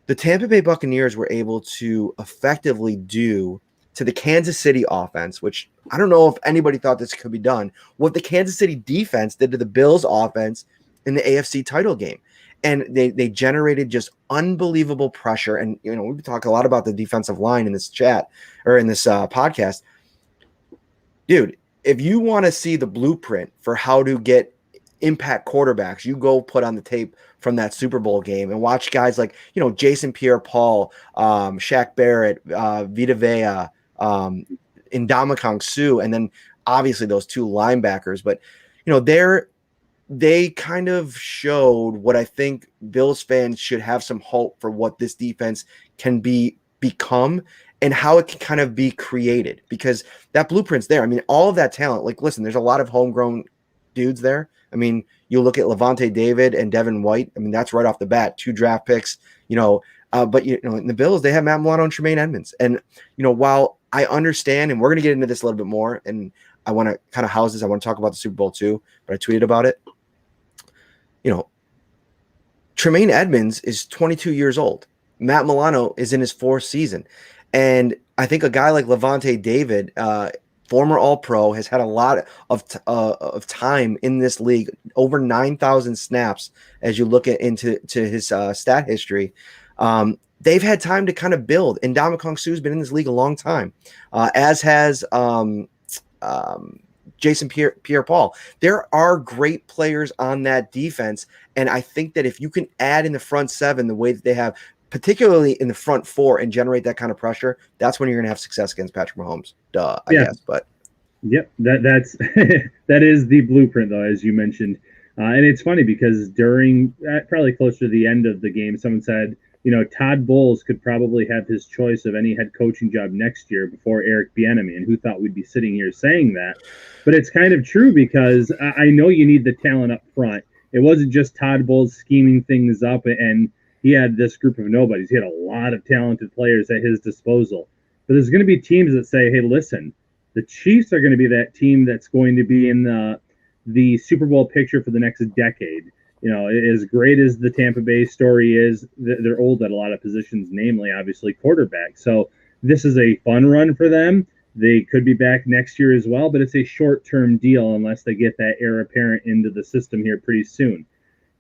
the Tampa Bay Buccaneers were able to effectively do to the Kansas City offense, which I don't know if anybody thought this could be done, what the Kansas City defense did to the Bills offense in the AFC title game. And they generated just unbelievable pressure. And, we talk a lot about the defensive line in this chat, or in this podcast. Dude, if you want to see the blueprint for how to get impact quarterbacks, you go put on the tape from that Super Bowl game and watch guys like, Jason Pierre-Paul, Shaq Barrett, Vita Vea, Ndamukong Suh, and then obviously those two linebackers. But, they kind of showed what I think Bills fans should have some hope for, what this defense can become and how it can kind of be created, because that blueprint's there. I mean, all of that talent, like, listen, there's a lot of homegrown dudes there. I mean, you look at Levante David and Devin White. I mean, that's right off the bat, 2 draft picks, but in the Bills, they have Matt Milano and Tremaine Edmonds. And, while I understand, and we're going to get into this a little bit more, and I want to kind of house this, I want to talk about the Super Bowl too, but I tweeted about it. Tremaine Edmonds is 22 years old. Matt Milano is in his 4th season. And I think a guy like Levante David, former All-Pro, has had a lot of time in this league, over 9,000 snaps as you look into his stat history. They've had time to kind of build. And Ndamukong Suh's been in this league a long time, as has Jason Pierre-Paul. There are great players on that defense, and I think that if you can add in the front 7 the way that they have, particularly in the front 4, and generate that kind of pressure, that's when you're going to have success against Patrick Mahomes. I guess. But yep, that's that is the blueprint, though, as you mentioned. And it's funny because during probably closer to the end of the game, someone said, Todd Bowles could probably have his choice of any head coaching job next year before Eric Bieniemy, and who thought we'd be sitting here saying that? But it's kind of true, because I know you need the talent up front. It wasn't just Todd Bowles scheming things up, and he had this group of nobodies. He had a lot of talented players at his disposal. But there's going to be teams that say, hey, listen, the Chiefs are going to be that team that's going to be in the Super Bowl picture for the next decade. As great as the Tampa Bay story is, they're old at a lot of positions, namely, obviously, quarterback. So this is a fun run for them. They could be back next year as well, but it's a short-term deal unless they get that heir apparent into the system here pretty soon.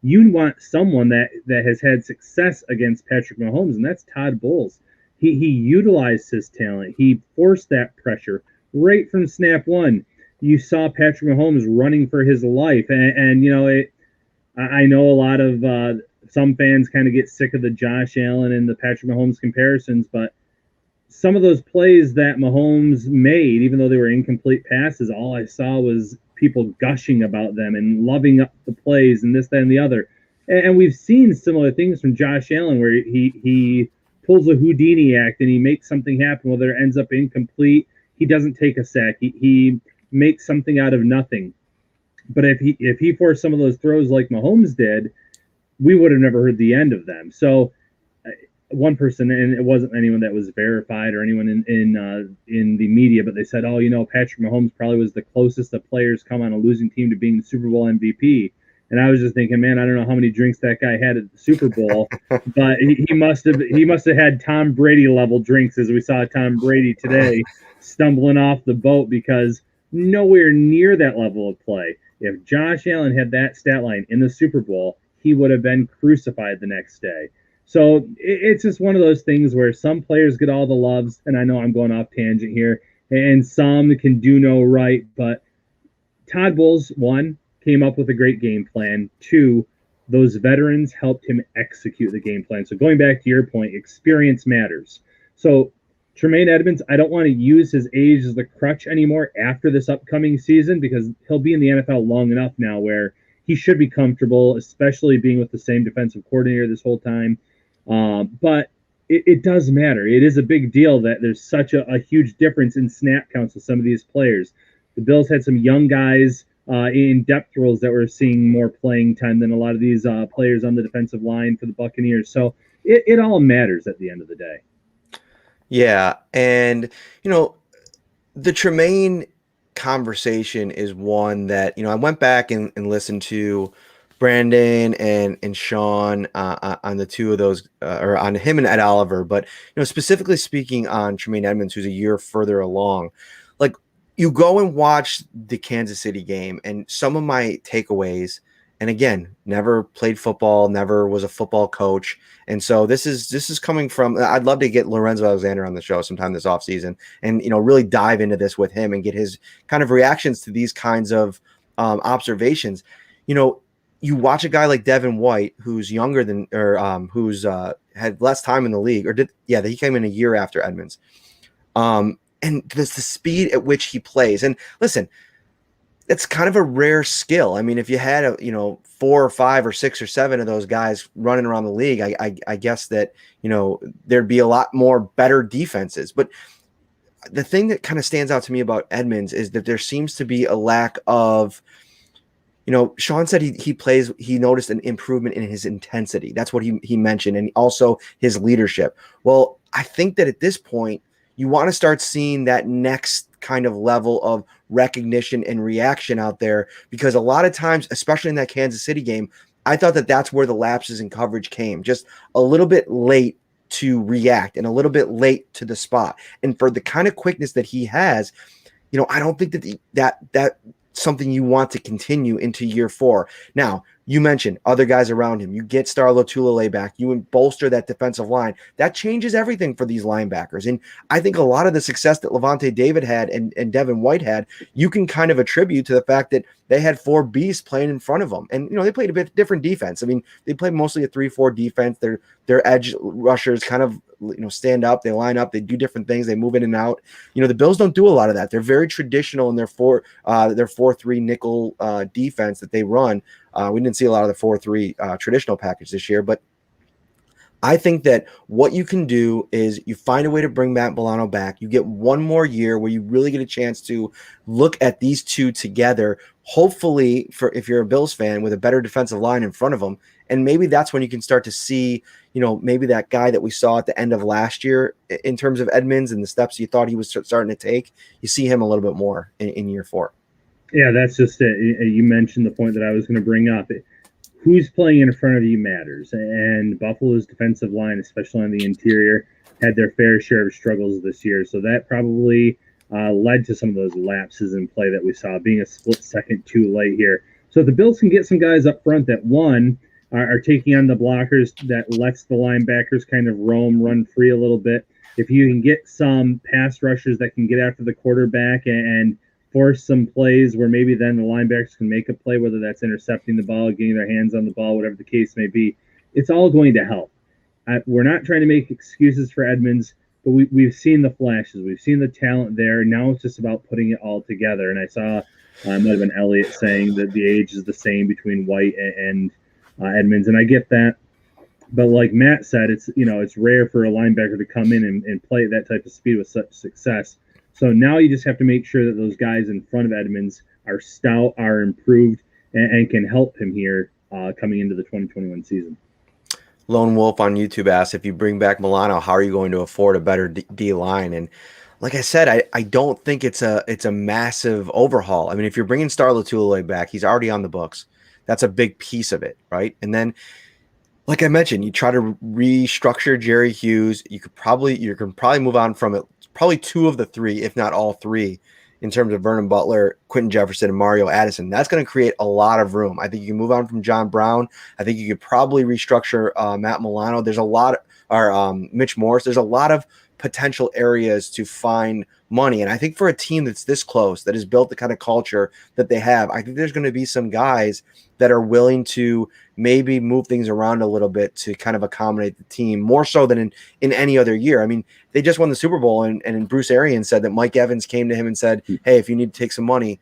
You want someone that has had success against Patrick Mahomes, and that's Todd Bowles. He utilized his talent. He forced that pressure right from snap one. You saw Patrick Mahomes running for his life, and I know a lot of some fans kind of get sick of the Josh Allen and the Patrick Mahomes comparisons, but some of those plays that Mahomes made, even though they were incomplete passes, all I saw was people gushing about them and loving up the plays and this, that, and the other. And we've seen similar things from Josh Allen, where he pulls a Houdini act and he makes something happen, whether it ends up incomplete. He doesn't take a sack. He makes something out of nothing. But if he forced some of those throws like Mahomes did, we would have never heard the end of them. So one person, and it wasn't anyone that was verified or anyone in the media, but they said, oh, Patrick Mahomes probably was the closest the players come on a losing team to being the Super Bowl MVP. And I was just thinking, man, I don't know how many drinks that guy had at the Super Bowl, but he must have had Tom Brady level drinks, as we saw Tom Brady today stumbling off the boat, because nowhere near that level of play. If Josh Allen had that stat line in the Super Bowl, he would have been crucified the next day. So it's just one of those things where some players get all the loves, and I know I'm going off tangent here, and some can do no right, but Todd Bowles, one, came up with a great game plan. Two, those veterans helped him execute the game plan. So going back to your point, experience matters. So Tremaine Edmonds, I don't want to use his age as the crutch anymore after this upcoming season, because he'll be in the NFL long enough now where he should be comfortable, especially being with the same defensive coordinator this whole time. But it does matter. It is a big deal that there's such a huge difference in snap counts with some of these players. The Bills had some young guys in depth roles that were seeing more playing time than a lot of these players on the defensive line for the Buccaneers. So it all matters at the end of the day. Yeah, and the Tremaine conversation is one that I went back and listened to Brandon and Sean on the two of those, or on him and Ed Oliver, but specifically speaking on Tremaine Edmonds, who's a year further along. Like, you go and watch the Kansas City game, and some of my takeaways, and again, never played football, never was a football coach. And so this is coming from, I'd love to get Lorenzo Alexander on the show sometime this offseason and, really dive into this with him and get his kind of reactions to these kinds of observations. You watch a guy like Devin White, who's younger than, or who's had less time in the league, he came in a year after Edmonds. And the speed at which he plays. And listen, it's kind of a rare skill. I mean, if you had 4 or 5 or 6 or 7 of those guys running around the league, I guess that there'd be a lot more better defenses. But the thing that kind of stands out to me about Edmonds is that there seems to be a lack of, Sean said he noticed an improvement in his intensity. That's what he mentioned, and also his leadership. Well, I think that at this point, you want to start seeing that next kind of level of recognition and reaction out there, because a lot of times, especially in that Kansas City game, I thought that that's where the lapses in coverage came, just a little bit late to react and a little bit late to the spot. And for the kind of quickness that he has, I don't think that something you want to continue into year 4. Now, you mentioned other guys around him. You get Star Lotulelei back. You bolster that defensive line. That changes everything for these linebackers. And I think a lot of the success that Levante David had and Devin White had, you can kind of attribute to the fact that they had 4 beasts playing in front of them. And, they played a bit different defense. I mean, they played mostly a 3-4 defense. Their edge rushers kind of, stand up, they line up, they do different things, they move in and out. The Bills don't do a lot of that. They're very traditional in their 4-3 nickel defense that they run. We didn't see a lot of the 4-3 traditional package this year, but I think that what you can do is you find a way to bring Matt Milano back. You get one more year where you really get a chance to look at these two together, hopefully, if you're a Bills fan, with a better defensive line in front of them. And maybe that's when you can start to see, maybe that guy that we saw at the end of last year in terms of Edmonds and the steps you thought he was starting to take, you see him a little bit more in year 4. Yeah, that's just it. You mentioned the point that I was going to bring up. Who's playing in front of you matters. And Buffalo's defensive line, especially on the interior, had their fair share of struggles this year. So that probably led to some of those lapses in play that we saw, being a split second too late here. So if the Bills can get some guys up front that, one, are taking on the blockers, that lets the linebackers kind of run free a little bit. If you can get some pass rushers that can get after the quarterback and force some plays where maybe then the linebackers can make a play, whether that's intercepting the ball, getting their hands on the ball, whatever the case may be, it's all going to help. We're not trying to make excuses for Edmonds, but we've seen the flashes. We've seen the talent there. Now it's just about putting it all together. And I saw, might have been Elliott saying that the age is the same between White and Edmonds, and I get that. But like Matt said, it's rare for a linebacker to come in and play at that type of speed with such success. So now you just have to make sure that those guys in front of Edmonds are stout, are improved, and can help him here coming into the 2021 season. Lone Wolf on YouTube asked, if you bring back Milano, how are you going to afford a better D line? And like I said, I don't think it's a massive overhaul. I mean, if you're bringing Star Lotulelei back, he's already on the books. That's a big piece of it, right? And then, like I mentioned, you try to restructure Jerry Hughes. You can probably move on from it. Probably two of the three, if not all three, in terms of Vernon Butler, Quentin Jefferson, and Mario Addison. That's going to create a lot of room. I think you can move on from John Brown. I think you could probably restructure Matt Milano. There's a lot, or Mitch Morris. There's a lot of potential areas to find money. And I think for a team that's this close, that has built the kind of culture that they have, I think there's going to be some guys that are willing to maybe move things around a little bit to kind of accommodate the team more so than in any other year. I mean, they just won the Super Bowl, and Bruce Arians said that Mike Evans came to him and said, hey, if you need to take some money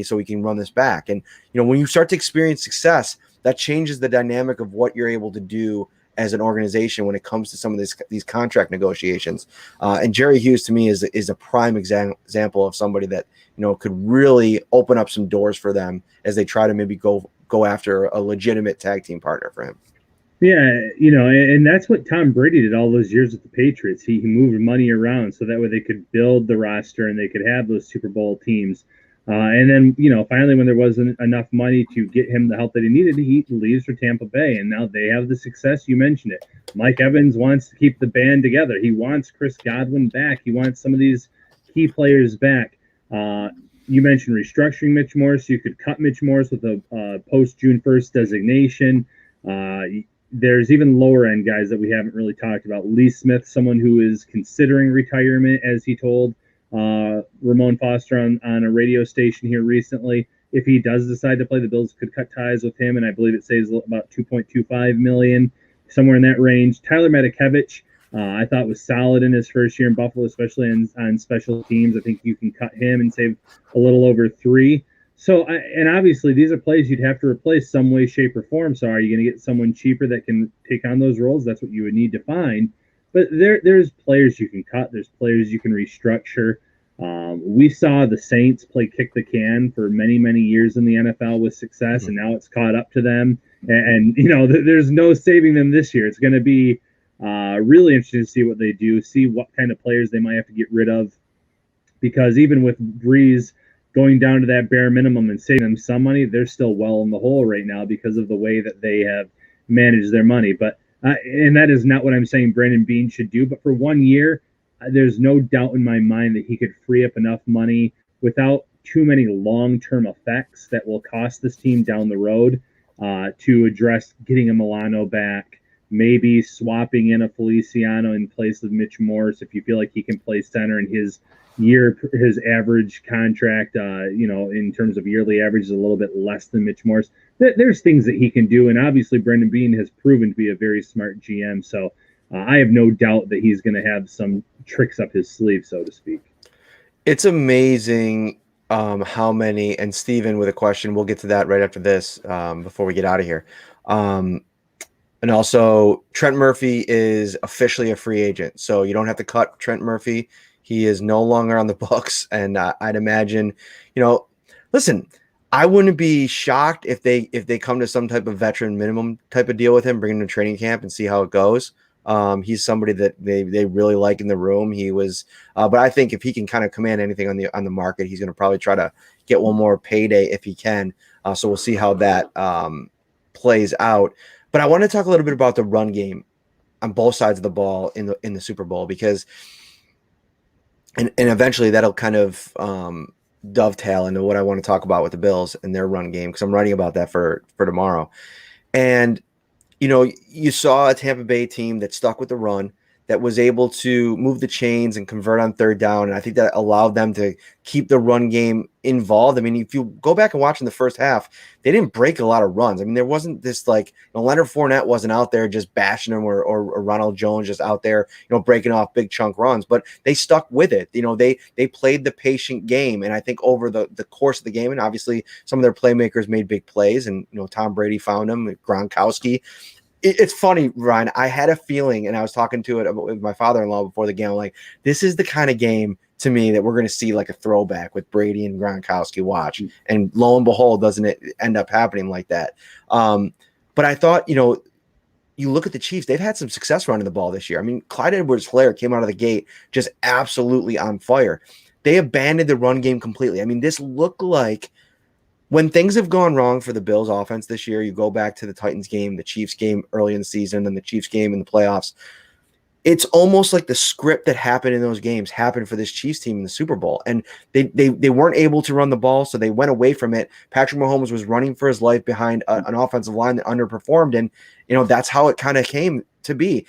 so we can run this back. And, when you start to experience success, that changes the dynamic of what you're able to do as an organization when it comes to some of these contract negotiations. And Jerry Hughes, to me, is a prime example of somebody that, could really open up some doors for them as they try to maybe go after a legitimate tag team partner for him. Yeah, and that's what Tom Brady did all those years with the Patriots. He moved money around so that way they could build the roster and they could have those Super Bowl teams. And then, finally, when there wasn't enough money to get him the help that he needed, he leaves for Tampa Bay. And now they have the success. You mentioned it. Mike Evans wants to keep the band together. He wants Chris Godwin back. He wants some of these key players back. You mentioned restructuring Mitch Morris. You could cut Mitch Morris with a post-June 1st designation. There's even lower-end guys that we haven't really talked about. Lee Smith, someone who is considering retirement, as he told Ramon Foster on a radio station here recently. If he does decide to play, the Bills could cut ties with him, and I believe it saves about $2.25 million, somewhere in that range. Tyler Matakevich, I thought was solid in his first year in Buffalo, especially on special teams. I think you can cut him and save a little over $3 million. So, and obviously these are players you'd have to replace some way, shape, or form. So are you going to get someone cheaper that can take on those roles? That's what you would need to find. But there's players you can cut. There's players you can restructure. We saw the Saints play kick the can for many, many years in the NFL with success, and now it's caught up to them. And there's no saving them this year. It's going to be really interesting to see what they do, see what kind of players they might have to get rid of. Because even with Breeze going down to that bare minimum and saving them some money, they're still well in the hole right now because of the way that they have managed their money. But and that is not what I'm saying Brandon Beane should do. But for 1 year, there's no doubt in my mind that he could free up enough money without too many long-term effects that will cost this team down the road to address getting a Milano back, maybe swapping in a Feliciano in place of Mitch Morris if you feel like he can play center in his average contract, in terms of yearly average is a little bit less than Mitch Morris. There's things that he can do, and obviously Brendan Beane has proven to be a very smart GM, so I have no doubt that he's going to have some tricks up his sleeve, so to speak. It's amazing how many, and Steven with a question, we'll get to that right after this before we get out of here. And also, Trent Murphy is officially a free agent, so you don't have to cut Trent Murphy. He is no longer on the books, and I'd imagine, listen, I wouldn't be shocked if they come to some type of veteran minimum type of deal with him, bring him to training camp and see how it goes. He's somebody that they really like in the room. He was, but I think if he can kind of command anything on the market, he's going to probably try to get one more payday if he can. So we'll see how that plays out. But I want to talk a little bit about the run game on both sides of the ball in the Super Bowl, because and eventually that'll kind of dovetail into what I want to talk about with the Bills and their run game, because I'm writing about that for tomorrow. And you saw a Tampa Bay team that stuck with the run, that was able to move the chains and convert on third down. And I think that allowed them to keep the run game involved. I mean, if you go back and watch in the first half, they didn't break a lot of runs. I mean, there wasn't this Leonard Fournette wasn't out there just bashing them or Ronald Jones just out there, breaking off big chunk runs, but they stuck with it. They played the patient game. And I think over the course of the game, and obviously some of their playmakers made big plays, and, Tom Brady found them, Gronkowski. It's funny, Ryan. I had a feeling, and I was talking to it with my father-in-law before the game. I'm like, this is the kind of game to me that we're going to see like a throwback with Brady and Gronkowski. Watch, and lo and behold, doesn't it end up happening like that? But I thought, you look at the Chiefs, they've had some success running the ball this year. I mean, Clyde Edwards-Helaire came out of the gate just absolutely on fire. They abandoned the run game completely. I mean, this looked like when things have gone wrong for the Bills offense this year, you go back to the Titans game, the Chiefs game early in the season, and the Chiefs game in the playoffs. It's almost like the script that happened in those games happened for this Chiefs team in the Super Bowl. And they weren't able to run the ball, so they went away from it. Patrick Mahomes was running for his life behind an offensive line that underperformed. And, that's how it kind of came to be.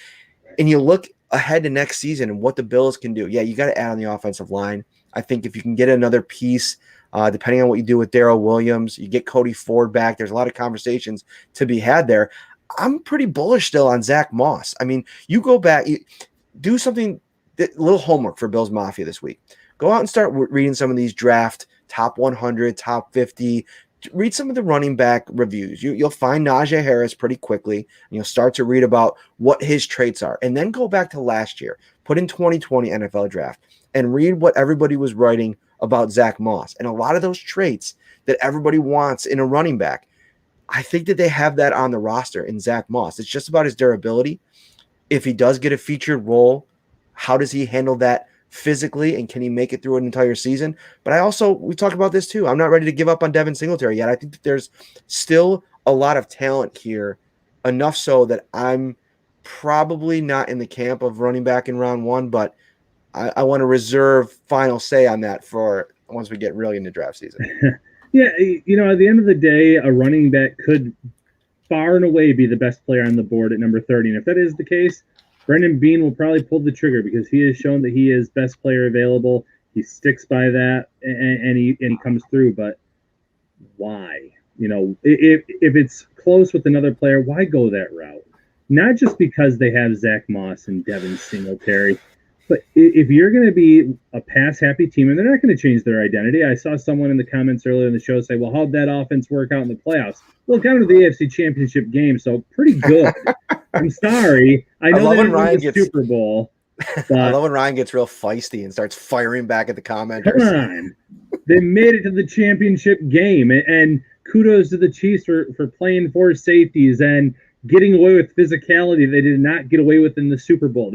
And you look ahead to next season and what the Bills can do. Yeah, you got to add on the offensive line. I think if you can get another piece, depending on what you do with Darrell Williams, you get Cody Ford back. There's a lot of conversations to be had there. I'm pretty bullish still on Zach Moss. I mean, you go back, do something, a little homework for Bills Mafia this week. Go out and start reading some of these draft top 100, top 50. Read some of the running back reviews. You'll find Najee Harris pretty quickly. And you'll start to read about what his traits are. And then go back to last year, put in 2020 NFL draft, and read what everybody was writing about Zach Moss. And a lot of those traits that everybody wants in a running back, I think that they have that on the roster in Zach Moss. It's just about his durability. If he does get a featured role, how does he handle that physically, and can he make it through an entire season? But we talked about this too. I'm not ready to give up on Devin Singletary yet. I think that there's still a lot of talent here, enough so that I'm probably not in the camp of running back in round one, but I want to reserve final say on that for once we get really into draft season. Yeah, at the end of the day, a running back could far and away be the best player on the board at number 30. And if that is the case, Brendan Bean will probably pull the trigger because he has shown that he is best player available. He sticks by that and he comes through. But why? If it's close with another player, why go that route? Not just because they have Zach Moss and Devin Singletary. But if you're going to be a pass-happy team, and they're not going to change their identity. I saw someone in the comments earlier in the show say, well, how'd that offense work out in the playoffs? Well, it got into the AFC Championship game, so pretty good. I'm sorry. I know they didn't win the Super Bowl. But I love when Ryan gets real feisty and starts firing back at the commenters. Come on. They made it to the championship game, and kudos to the Chiefs for playing four safeties and getting away with physicality they did not get away with in the Super Bowl.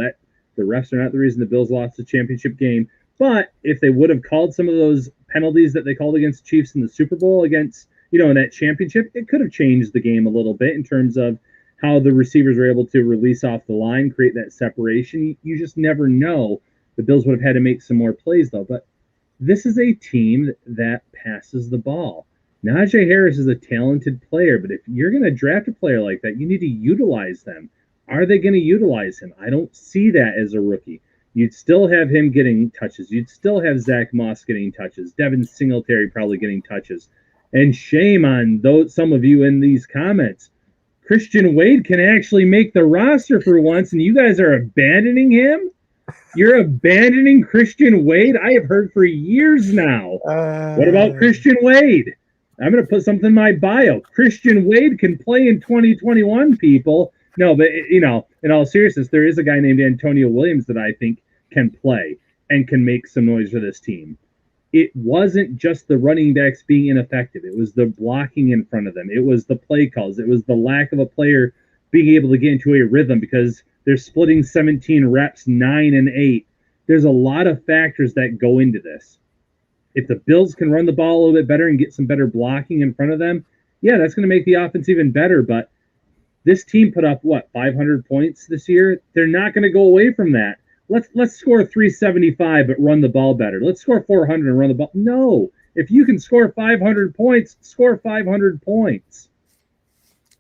The refs are not the reason the Bills lost the championship game. But if they would have called some of those penalties that they called against the Chiefs in the Super Bowl against, in that championship, it could have changed the game a little bit in terms of how the receivers were able to release off the line, create that separation. You just never know. The Bills would have had to make some more plays, though. But this is a team that passes the ball. Najee Harris is a talented player, but if you're going to draft a player like that, you need to utilize them. Are they going to utilize him? I don't see that as a rookie. You'd still have him getting touches. You'd still have Zach Moss getting touches. Devin Singletary probably getting touches. And shame on some of you in these comments. Christian Wade can actually make the roster for once, and you guys are abandoning him? You're abandoning Christian Wade? I have heard for years now. What about Christian Wade? I'm going to put something in my bio. Christian Wade can play in 2021, people. No, but, in all seriousness, there is a guy named Antonio Williams that I think can play and can make some noise for this team. It wasn't just the running backs being ineffective. It was the blocking in front of them. It was the play calls. It was the lack of a player being able to get into a rhythm because they're splitting 17 reps, 9 and 8. There's a lot of factors that go into this. If the Bills can run the ball a little bit better and get some better blocking in front of them, yeah, that's going to make the offense even better, but this team put up, 500 points this year? They're not going to go away from that. Let's score 375 but run the ball better. Let's score 400 and run the ball. No. If you can score 500 points, score 500 points.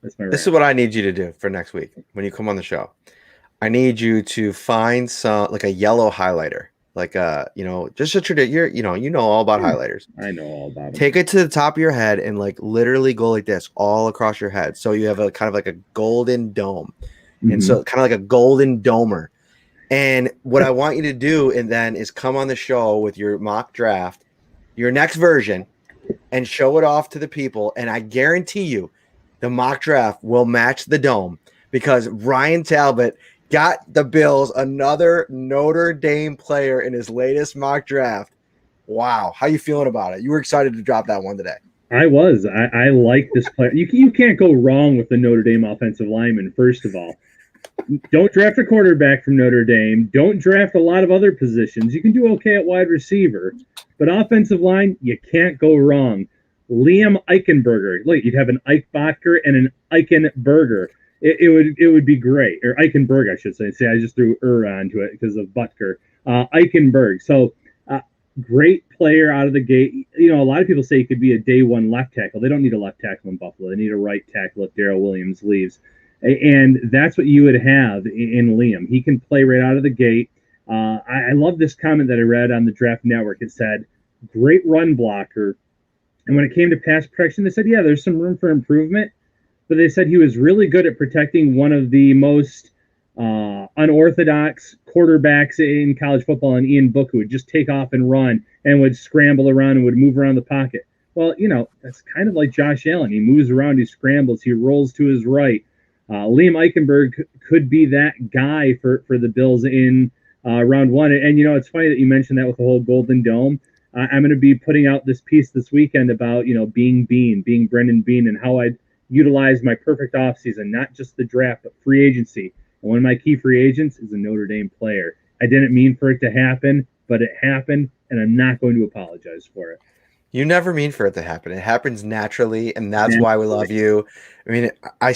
That's my rant. This is what I need you to do for next week when you come on the show. I need you to find a yellow highlighter. Just a tradition. You know all about highlighters. I know all about them. Take it to the top of your head and literally go like this all across your head. So you have a kind of like a golden dome, and so kind of like a golden domer. And what I want you to do is come on the show with your mock draft, your next version, and show it off to the people. And I guarantee you, the mock draft will match the dome because Ryan Talbot got the Bills another Notre Dame player in his latest mock draft. Wow. How you feeling about it? You were excited to drop that one today. I was. I like this player. You can't go wrong with the Notre Dame offensive lineman, first of all. Don't draft a quarterback from Notre Dame. Don't draft a lot of other positions. You can do okay at wide receiver, but offensive line, you can't go wrong. Liam Eichenberger. Look, you'd have an Eichbacher and an Eichenberger. It would be great. Or Eichenberg, I should say. See, I just threw onto it because of Butker. Eichenberg. So great player out of the gate. You know, a lot of people say he could be a day one left tackle. They don't need a left tackle in Buffalo. They need a right tackle if Darrell Williams leaves. And that's what you would have in Liam. He can play right out of the gate. I love this comment that I read on the Draft Network. It said, great run blocker. And when it came to pass protection, they said, yeah, there's some room for improvement. But they said he was really good at protecting one of the most unorthodox quarterbacks in college football, and Ian Book, who would just take off and run and would scramble around and would move around the pocket. Well, you know, that's kind of like Josh Allen. He moves around, he scrambles, he rolls to his right. Liam Eichenberg could be that guy for the Bills in round one. And, you know, it's funny that you mentioned that with the whole Golden Dome. I'm going to be putting out this piece this weekend about, you know, being Brendan Bean, and how I'd utilize my perfect offseason, not just the draft, but free agency. And one of my key free agents is a Notre Dame player. I didn't mean for it to happen, but it happened, and I'm not going to apologize for it. You never mean for it to happen. It happens naturally, and that's why we love you. I mean, I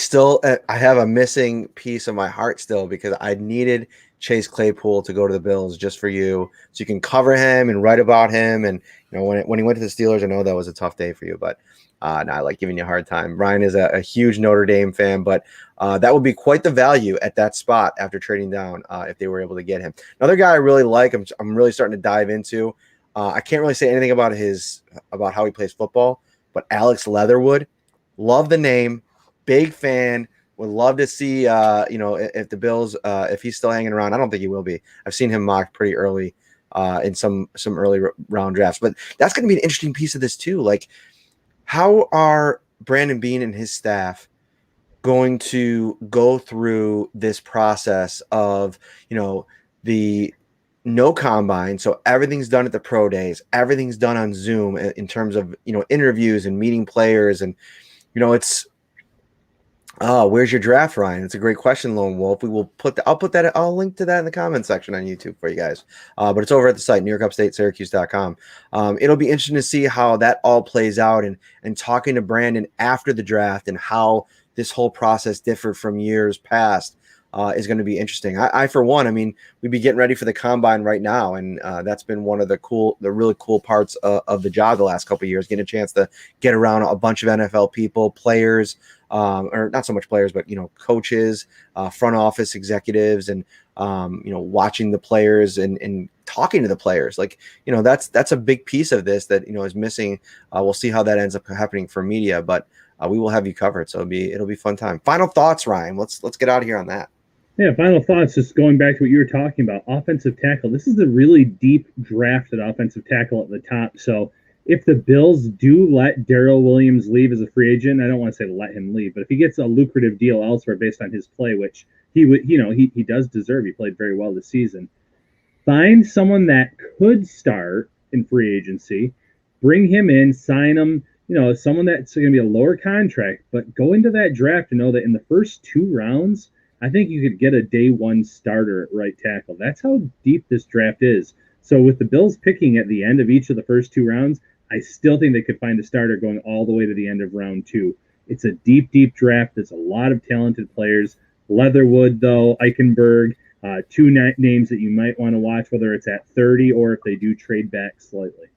have a missing piece of my heart still, because I needed Chase Claypool to go to the Bills just for you, so you can cover him and write about him. And you know, when he went to the Steelers, I know that was a tough day for you, but no, I like giving you a hard time. Ryan is a huge Notre Dame fan, but that would be quite the value at that spot after trading down if they were able to get him. Another guy I really like, I'm really starting to dive into. I can't really say anything about how he plays football, but Alex Leatherwood, love the name, big fan. Would love to see, if the Bills, if he's still hanging around. I don't think he will be. I've seen him mocked pretty early in some early round drafts, but that's going to be an interesting piece of this too. Like, how are Brandon Beane and his staff going to go through this process of, you know, the no combine? So everything's done at the pro days. Everything's done on Zoom in terms of, you know, interviews and meeting players. And, you know, it's, where's your draft, Ryan? It's a great question, Lone Wolf. I'll link to that in the comment section on YouTube for you guys. But it's over at the site, NewYorkUpstateSyracuse.com. It'll be interesting to see how that all plays out, and talking to Brandon after the draft and how this whole process differed from years past is going to be interesting. I for one, I mean, we'd be getting ready for the combine right now, and that's been one of the really cool parts of the job the last couple of years, getting a chance to get around a bunch of NFL people, players, or not so much players, but, you know, coaches, front office executives, and, you know, watching the players and talking to the players. Like, you know, that's a big piece of this that, you know, is missing. We'll see how that ends up happening for media, but we will have you covered. So it'll be fun time. Final thoughts, Ryan. Let's get out of here on that. Yeah, final thoughts, just going back to what you were talking about, offensive tackle. This is a really deep draft at offensive tackle at the top. So if the Bills do let Darrell Williams leave as a free agent, I don't want to say let him leave, but if he gets a lucrative deal elsewhere based on his play, which he would, you know, he does deserve. He played very well this season. Find someone that could start in free agency, bring him in, sign him, you know, someone that's going to be a lower contract, but go into that draft to know that in the first 2 rounds, I think you could get a day one starter at right tackle. That's how deep this draft is. So with the Bills picking at the end of each of the first 2 rounds, I still think they could find a starter going all the way to the end of round 2. It's a deep, deep draft. There's a lot of talented players. Leatherwood, though, Eichenberg, 2 names that you might want to watch, whether it's at 30 or if they do trade back slightly.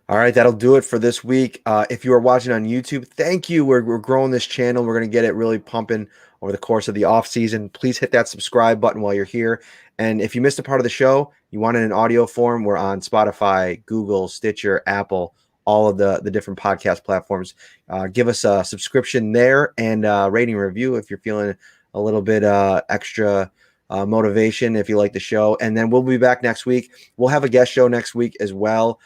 All right, that'll do it for this week. If you are watching on YouTube, thank you. We're growing this channel. We're going to get it really pumping over the course of the off season. Please hit that subscribe button while you're here. And if you missed a part of the show, you want it in audio form, we're on Spotify, Google, Stitcher, Apple, all of the different podcast platforms. Give us a subscription there and rating review if you're feeling a little bit extra motivation if you like the show. And then we'll be back next week. We'll have a guest show next week as well.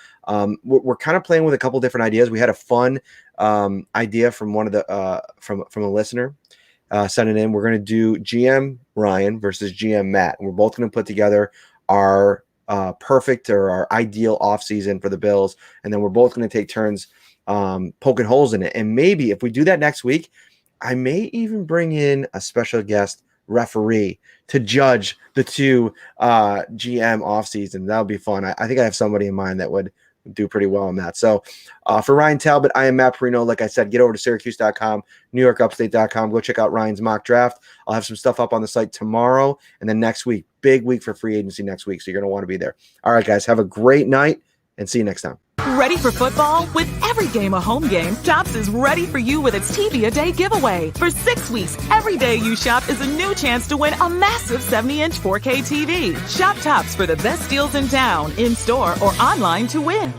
We're kind of playing with a couple different ideas. We had a fun idea from one of the from a listener sent it in. We're going to do GM Ryan versus GM Matt, and we're both going to put together our perfect or our ideal offseason for the Bills, and then we're both going to take turns poking holes in it. And maybe if we do that next week, I may even bring in a special guest referee to judge the two GM offseason. That would be fun. I think I have somebody in mind that would do pretty well on that. So for Ryan Talbot, I am Matt Parrino. Like I said, get over to Syracuse.com, NewYorkUpstate.com. Go check out Ryan's mock draft. I'll have some stuff up on the site tomorrow. And then next week, big week for free agency next week. So you're going to want to be there. All right, guys, have a great night and see you next time. Ready for football? With every game a home game, Tops is ready for you with its TV a Day giveaway. For 6 weeks, every day you shop is a new chance to win a massive 70-inch 4K TV. Shop Tops for the best deals in town, in store, or online to win.